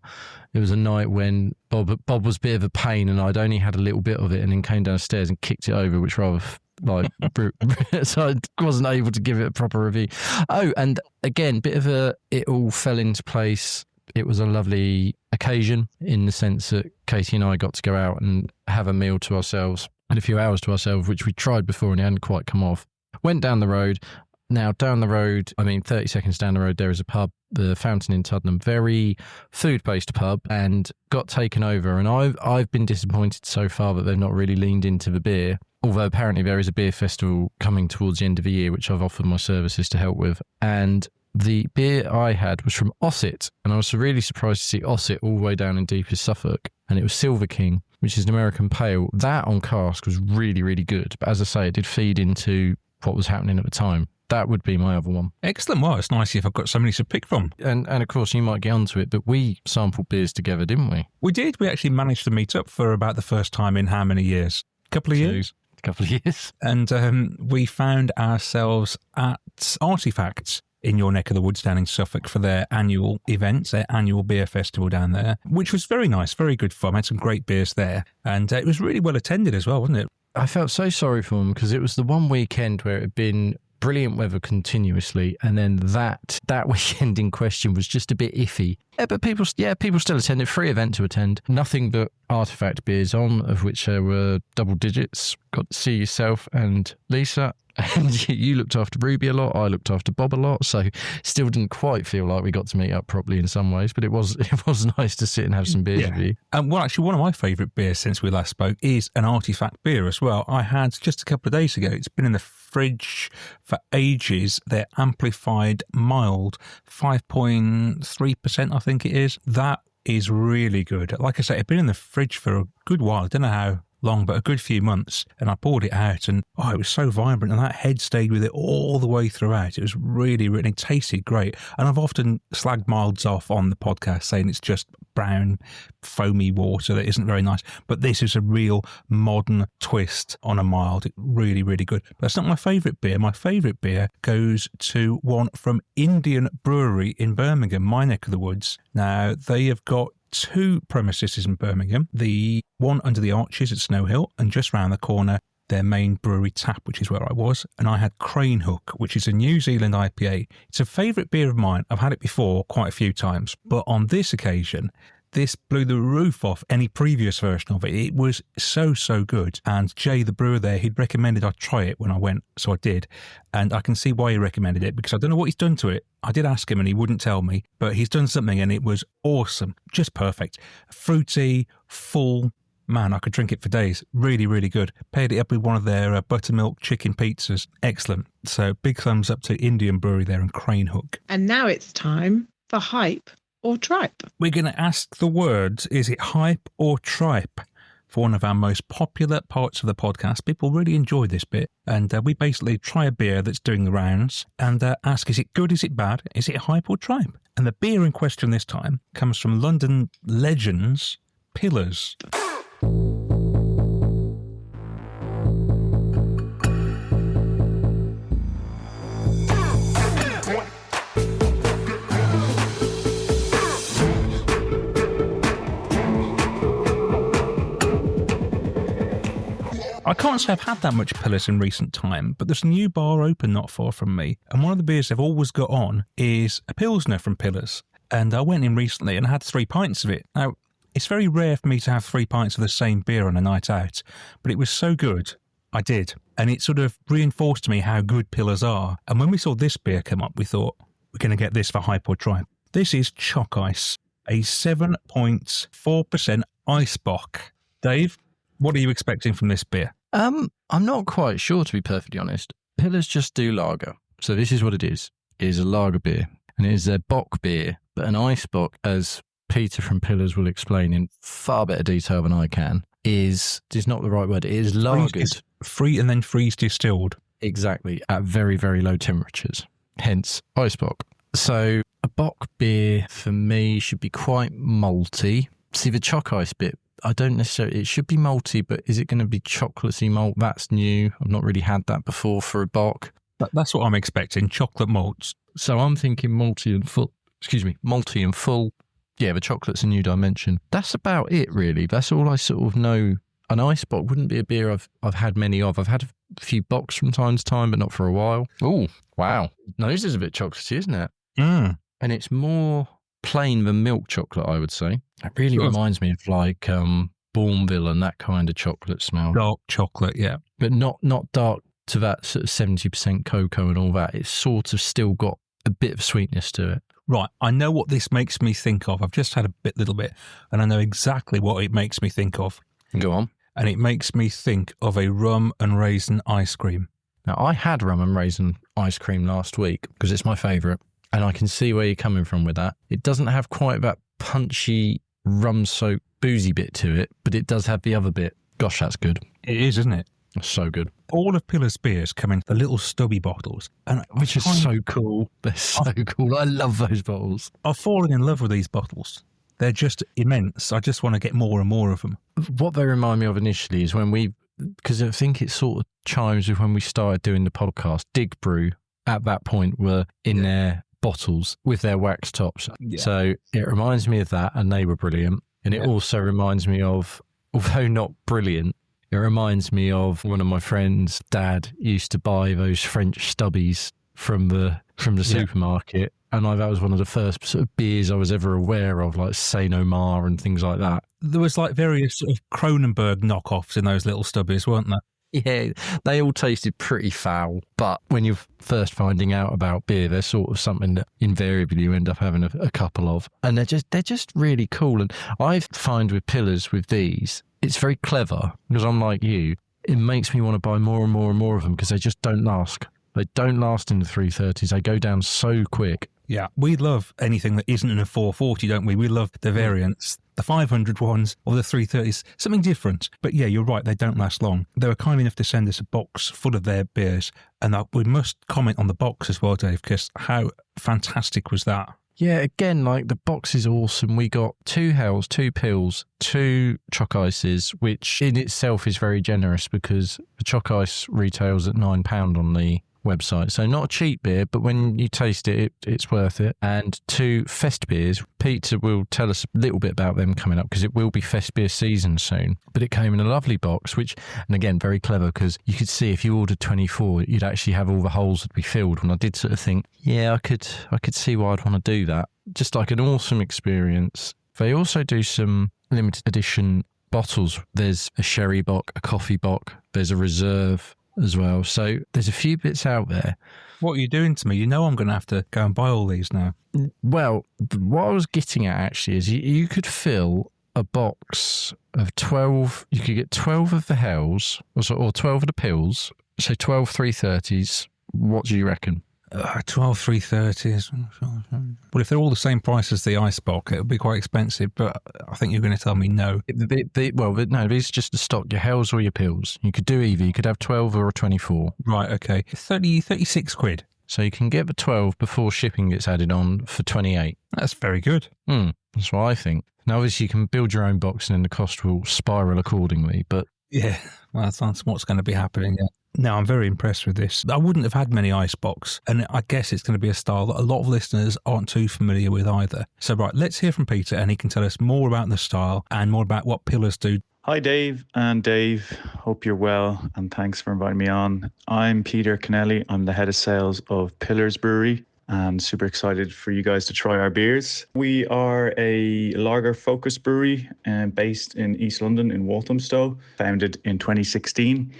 It was a night when Bob was a bit of a pain, and I'd only had a little bit of it, and then came downstairs and kicked it over, which rather so I wasn't able to give it a proper review. Oh, and again, bit of it all fell into place. It was a lovely occasion in the sense that Katie and I got to go out and have a meal to ourselves and a few hours to ourselves, which we tried before and it hadn't quite come off. Went down the road. Now, down the road, 30 seconds down the road, there is a pub, the Fountain in Tuddenham, very food-based pub, and got taken over. And I've been disappointed so far that they've not really leaned into the beer, although apparently there is a beer festival coming towards the end of the year, which I've offered my services to help with. And the beer I had was from Ossett, and I was really surprised to see Ossett all the way down in deepest Suffolk. And it was Silver King, which is an American pale. That on cask was really, really good. But as I say, it did feed into what was happening at the time. That would be my other one. Excellent. Well, it's nice if I've got so many to pick from. And of course, you might get onto it, but we sampled beers together, didn't we? We did. We actually managed to meet up for about the first time in how many years? A couple of years? A couple of years. And we found ourselves at Artifacts in your neck of the woods down in Suffolk for their annual events, their annual beer festival down there, which was very nice, very good fun. Had some great beers there. And it was really well attended as well, wasn't it? I felt so sorry for them because it was the one weekend where it had been brilliant weather continuously, and then that weekend in question was just a bit iffy. Yeah, but people still attended. Free event to attend. Nothing but Artifact beers on, of which there were double digits. Got to see yourself and Lisa. And you looked after Ruby a lot, I looked after Bob a lot, so still didn't quite feel like we got to meet up properly in some ways, but it was nice to sit and have some beers with you. And well, actually, one of my favourite beers since we last spoke is an Artifact beer as well. I had just a couple of days ago. It's been in the fridge for ages. They're amplified mild, 5.3%, I think it is. That is really good. Like I say, it's been in the fridge for a good while. I don't know long, but a good few months. And I poured it out and it was so vibrant, and that head stayed with it all the way throughout. It was really, really, it tasted great. And I've often slagged milds off on the podcast saying it's just brown, foamy water that isn't very nice. But this is a real modern twist on a mild. Really, really good. But that's not my favourite beer. My favourite beer goes to one from Indian Brewery in Birmingham, my neck of the woods. Now, they have got 2 premises in Birmingham. The one under the arches at Snow Hill, and just round the corner, their main brewery Tap, which is where I was. And I had Crane Hook, which is a New Zealand IPA. It's a favourite beer of mine. I've had it before quite a few times. But on this occasion, this blew the roof off any previous version of it. It was so, so good. And Jay, the brewer there, he'd recommended I try it when I went, so I did. And I can see why he recommended it, because I don't know what he's done to it. I did ask him and he wouldn't tell me, but he's done something and it was awesome. Just perfect. Fruity, full. Man, I could drink it for days. Really, really good. Paired it up with one of their buttermilk chicken pizzas. Excellent. So big thumbs up to Indian Brewery there and Crane Hook. And now it's time for Hype or Tripe. We're going to ask the words, is it hype or tripe? For one of our most popular parts of the podcast. People really enjoy this bit. And we basically try a beer that's doing the rounds and ask, is it good, is it bad, is it hype or tripe? And the beer in question this time comes from London legends, Pillars. I can't say I've had that much Pillars in recent time, but there's a new bar open not far from me, and one of the beers they've always got on is a Pilsner from Pillars. And I went in recently and I had 3 pints of it. Now, it's very rare for me to have 3 pints of the same beer on a night out, but it was so good, I did. And it sort of reinforced to me how good Pillars are. And when we saw this beer come up, we thought, we're going to get this for hype or tripe. This is Choc Ice, a 7.4% Eisbock. Dave, what are you expecting from this beer? I'm not quite sure, to be perfectly honest. Pillars just do lager. So this is what it is. It is a lager beer. And it is their bock beer. But an Eisbock, as Peter from Pillars will explain in far better detail than I can, is not the right word. It is lagered. Free and then freeze distilled. Exactly. At very, very low temperatures. Hence, Eisbock. So a bock beer, for me, should be quite malty. See, the Choc Ice bit, I don't necessarily, it should be malty, but is it going to be chocolatey malt? That's new. I've not really had that before for a bock. That's what I'm expecting, chocolate malts. So I'm thinking malty and full. Yeah, the chocolate's a new dimension. That's about it, really. That's all I sort of know. An Eisbock wouldn't be a beer I've had many of. I've had a few bocks from time to time, but not for a while. Oh, wow. No, this is a bit chocolatey, isn't it? Mm. And it's more plain than milk chocolate, I would say. It really reminds me of like Bourneville and that kind of chocolate smell. Dark chocolate, yeah. But not dark to that sort of 70% cocoa and all that. It's sort of still got a bit of sweetness to it. Right, I know what this makes me think of. I've just had a little bit, and I know exactly what it makes me think of. Go on. And it makes me think of a rum and raisin ice cream. Now, I had rum and raisin ice cream last week because it's my favourite, and I can see where you're coming from with that. It doesn't have quite that punchy, rum-soaked, boozy bit to it, but it does have the other bit. Gosh, that's good. It is, isn't it? It's so good. All of Pillars beers come in the little stubby bottles, and which is so cool. They're so cool. I love those bottles. I've fallen in love with these bottles. They're just immense. I just want to get more and more of them. What they remind me of initially is when because I think it sort of chimes with when we started doing the podcast, Dig Brew at that point were in their bottles with their wax tops. Yeah. So it reminds me of that, and they were brilliant. And it also reminds me of, although not brilliant, it reminds me of one of my friends' dad used to buy those French stubbies from the supermarket. And that was one of the first sort of beers I was ever aware of, like Saint Omar and things like that. There was like various sort of Kronenberg knockoffs in those little stubbies, weren't there? Yeah, they all tasted pretty foul. But when you're first finding out about beer, they're sort of something that invariably you end up having a couple of. And they're just really cool. And I find with Pillars, with these, it's very clever because I'm like you. It makes me want to buy more and more and more of them because they just don't last. They don't last in the 330s. They go down so quick. Yeah, we love anything that isn't in a 440, don't we? We love the variants. the 500 ones or the 330s, something different. But yeah, you're right, they don't last long. They were kind enough to send us a box full of their beers, and we must comment on the box as well, Dave, because how fantastic was that? Yeah, again, like the box is awesome. We got 2 Hells, 2 Pills, 2 Choc Ices, which in itself is very generous because the Choc Ice retails at £9 on the website. So not a cheap beer, but when you taste it, it's worth it. And 2 Fest beers. Peter will tell us a little bit about them coming up because it will be Fest beer season soon. But it came in a lovely box, which, and again, very clever because you could see if you ordered 24, you'd actually have all the holes would be filled. And I did sort of think, yeah, I could see why I'd want to do that. Just like an awesome experience. They also do some limited edition bottles. There's a sherry bock, a coffee bock, there's a reserve as well. So there's a few bits out there. What are you doing to me? You know I'm going to have to go and buy all these now. Well, what I was getting at actually is you could fill a box of 12, you could get 12 of the Hells or 12 of the Pills, so 12 330s. What do you reckon? 12 330s. Well, if they're all the same price as the Eisbock, it would be quite expensive, but I think you're going to tell me no. No, these are just the stock, your Hells or your Pills. You could do either. You could have 12 or a 24. Right, okay. 36 quid. So you can get the 12 before shipping gets added on for 28. That's very good. That's what I think. Now, obviously, you can build your own box and then the cost will spiral accordingly, but... Yeah, well, that's what's going to be happening, yeah. Now, I'm very impressed with this. I wouldn't have had many Eisbocks, and I guess it's going to be a style that a lot of listeners aren't too familiar with either. So, right, let's hear from Peter, and he can tell us more about the style and more about what Pillars do. Hi, Dave and Dave. Hope you're well, and thanks for inviting me on. I'm Peter Kennelly. I'm the head of sales of Pillars Brewery, and super excited for you guys to try our beers. We are a lager-focused brewery based in East London in Walthamstow, founded in 2016.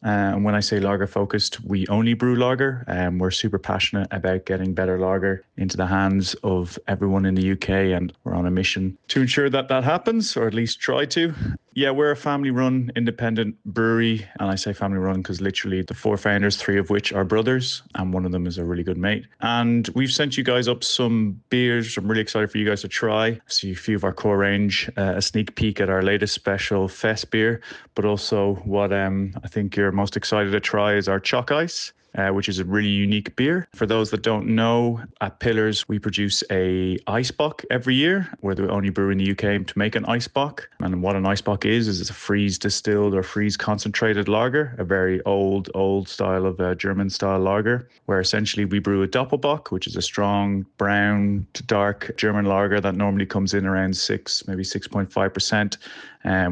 And when I say lager-focused, we only brew lager. We're super passionate about getting better lager into the hands of everyone in the UK, and we're on a mission to ensure that that happens, or at least try to. Yeah, we're a family-run independent brewery, and I say family-run because literally the 4 founders, 3 of which are brothers, and one of them is a really good mate. And we've sent you guys up some beers I'm really excited for you guys to try. See a few of our core range, a sneak peek at our latest special Fest beer, but also what I think you're most excited to try is our Choc Ice. Which is a really unique beer. For those that don't know, at Pillars, we produce a Eisbock every year. We're the only brewer in the UK to make an Eisbock. And what an Eisbock is it's a freeze distilled or freeze concentrated lager, a very old style of German style lager, where essentially we brew a Doppelbock, which is a strong brown to dark German lager that normally comes in around 6, maybe 6.5%.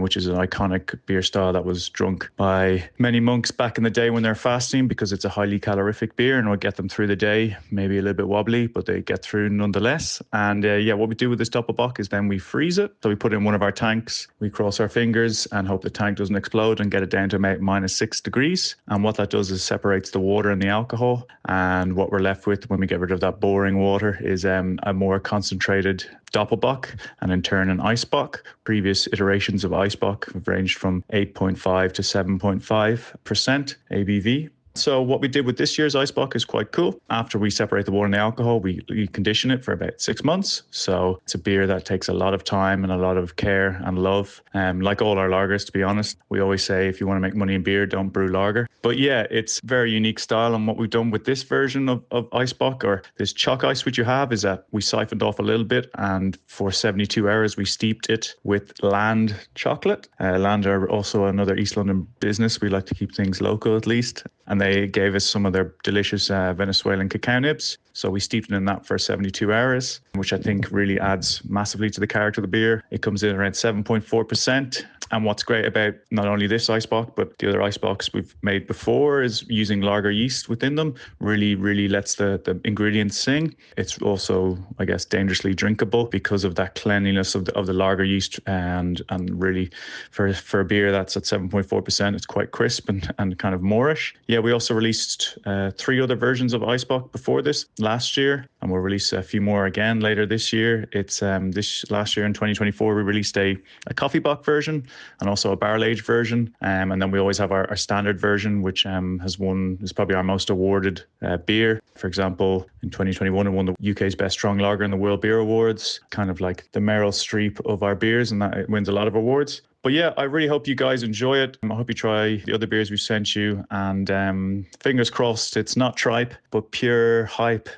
Which is an iconic beer style that was drunk by many monks back in the day when they're fasting, because it's a highly calorific beer and will get them through the day, maybe a little bit wobbly, but they get through nonetheless. And what we do with this Doppelbock is then we freeze it. So we put it in one of our tanks, we cross our fingers and hope the tank doesn't explode and get it down to about -6 degrees. And what that does is separates the water and the alcohol. And what we're left with when we get rid of that boring water is a more concentrated Doppelbock, and in turn an Eisbock. Previous iterations of Eisbock have ranged from 8.5 to 7.5% ABV. So what we did with this year's Eisbock is quite cool. After we separate the water and the alcohol, we condition it for about 6 months. So it's a beer that takes a lot of time and a lot of care and love. Like all our lagers, to be honest. We always say if you want to make money in beer, don't brew lager. But yeah, it's very unique style. And what we've done with this version of Eisbock, or this Choc Ice, which you have, is that we siphoned off a little bit, and for 72 hours we steeped it with Land chocolate. Land are also another East London business. We like to keep things local at least. And they gave us some of their delicious Venezuelan cacao nibs. So we steeped it in that for 72 hours, which I think really adds massively to the character of the beer. It comes in around 7.4%. And what's great about not only this Eisbock, but the other Eisbocks we've made before is using lager yeast within them. Really lets the ingredients sing. It's also, I guess, dangerously drinkable because of that cleanliness of the lager yeast. And really, for a beer that's at 7.4%, it's quite crisp and kind of moreish. Yeah, we also released 3 other versions of Eisbock before this last year. and we'll release a few more again later this year. It's this last year in 2024, we released a coffee bock version and also a barrel aged version. And then we always have our standard version, which is probably our most awarded beer. For example, in 2021, it won the UK's Best Strong Lager in the World Beer Awards, kind of like the Meryl Streep of our beers, and that it wins a lot of awards. But yeah, I really hope you guys enjoy it. I hope you try the other beers we've sent you. And fingers crossed, it's not Tripe, but pure hype.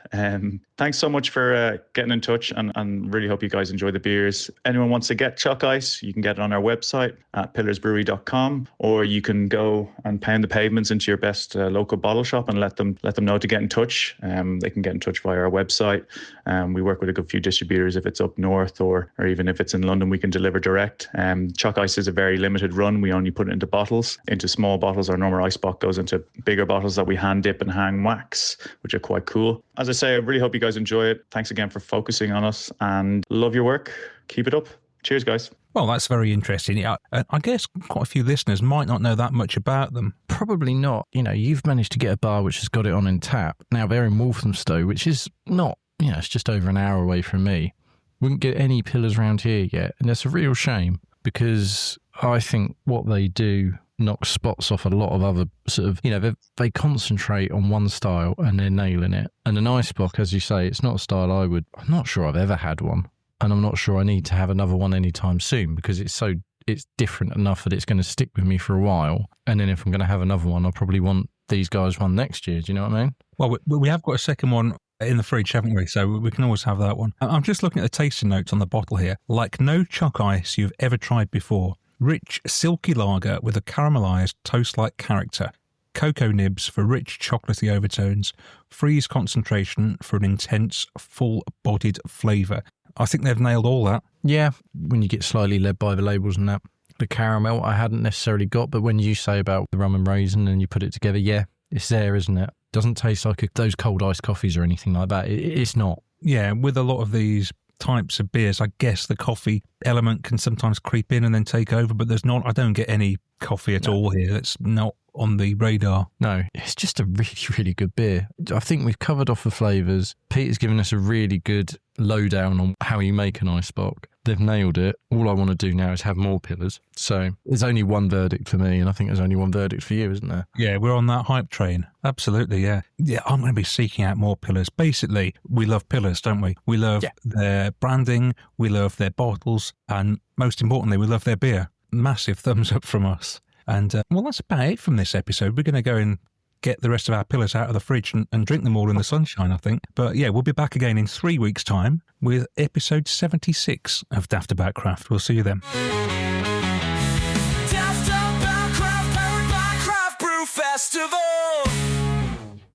Thanks so much for getting in touch, and really hope you guys enjoy the beers. Anyone wants to get Choc Ice, you can get it on our website at pillarsbrewery.com, or you can go and pound the pavements into your best local bottle shop and let them know to get in touch. They can get in touch via our website. We work with a good few distributors if it's up north, or even if it's in London, we can deliver direct. Choc Ice is a very limited run. We only put it into bottles, into small bottles. Our sunmer Eisbock goes into bigger bottles that we hand dip and hang wax, which are quite cool. As I say, I really hope you guys enjoy it. Thanks again for focusing on us, and love your work. Keep it up. Cheers, guys. Well, that's very interesting. Yeah, I guess quite a few listeners might not know that much about them. Probably not. You've managed to get a bar which has got it on in tap. Now they're in Walthamstow, which is not, it's just over an hour away from me. Wouldn't get any Pillars around here yet, and that's a real shame, because I think what they do knocks spots off a lot of other sort of, they concentrate on one style and they're nailing it. And an Eisbock, as you say, it's not a style I'm not sure I've ever had one. And I'm not sure I need to have another one anytime soon, because it's different enough that it's going to stick with me for a while. And then if I'm going to have another one, I'll probably want these guys one next year. Do you know what I mean? Well, we have got a second one in the fridge, haven't we? So we can always have that one. I'm just looking at the tasting notes on the bottle here. Like no Choc Ice you've ever tried before. Rich, silky lager with a caramelised toast-like character. Cocoa nibs for rich chocolatey overtones. Freeze concentration for an intense, full-bodied flavour. I think they've nailed all that. Yeah, when you get slightly led by the labels and that. The caramel I hadn't necessarily got, but when you say about the rum and raisin and you put it together, yeah, it's there, isn't it? Doesn't taste like those cold iced coffees or anything like that. It's not. Yeah, with a lot of these types of beers, I guess the coffee element can sometimes creep in and then take over, but I don't get any coffee at all here. That's not on the radar. No, it's just a really, really good beer. I think we've covered off the flavours. Peter's given us a really good lowdown on how you make an Eisbock. They've nailed it. All I want to do now is have more Pillars. So there's only one verdict for me, and I think there's only one verdict for you, isn't there? Yeah, we're on that hype train. Absolutely, yeah. Yeah, I'm going to be seeking out more Pillars. Basically, we love Pillars, don't we? We love their branding, we love their bottles, and most importantly, we love their beer. Massive thumbs up from us. And, well, that's about it from this episode. We're going to go and get the rest of our Pillars out of the fridge and drink them all in the sunshine, I think. But yeah, we'll be back again in 3 weeks' time with episode 76 of Daftaboutcraft. We'll see you then. Daftaboutcraft, powered by Craft Brew Festival.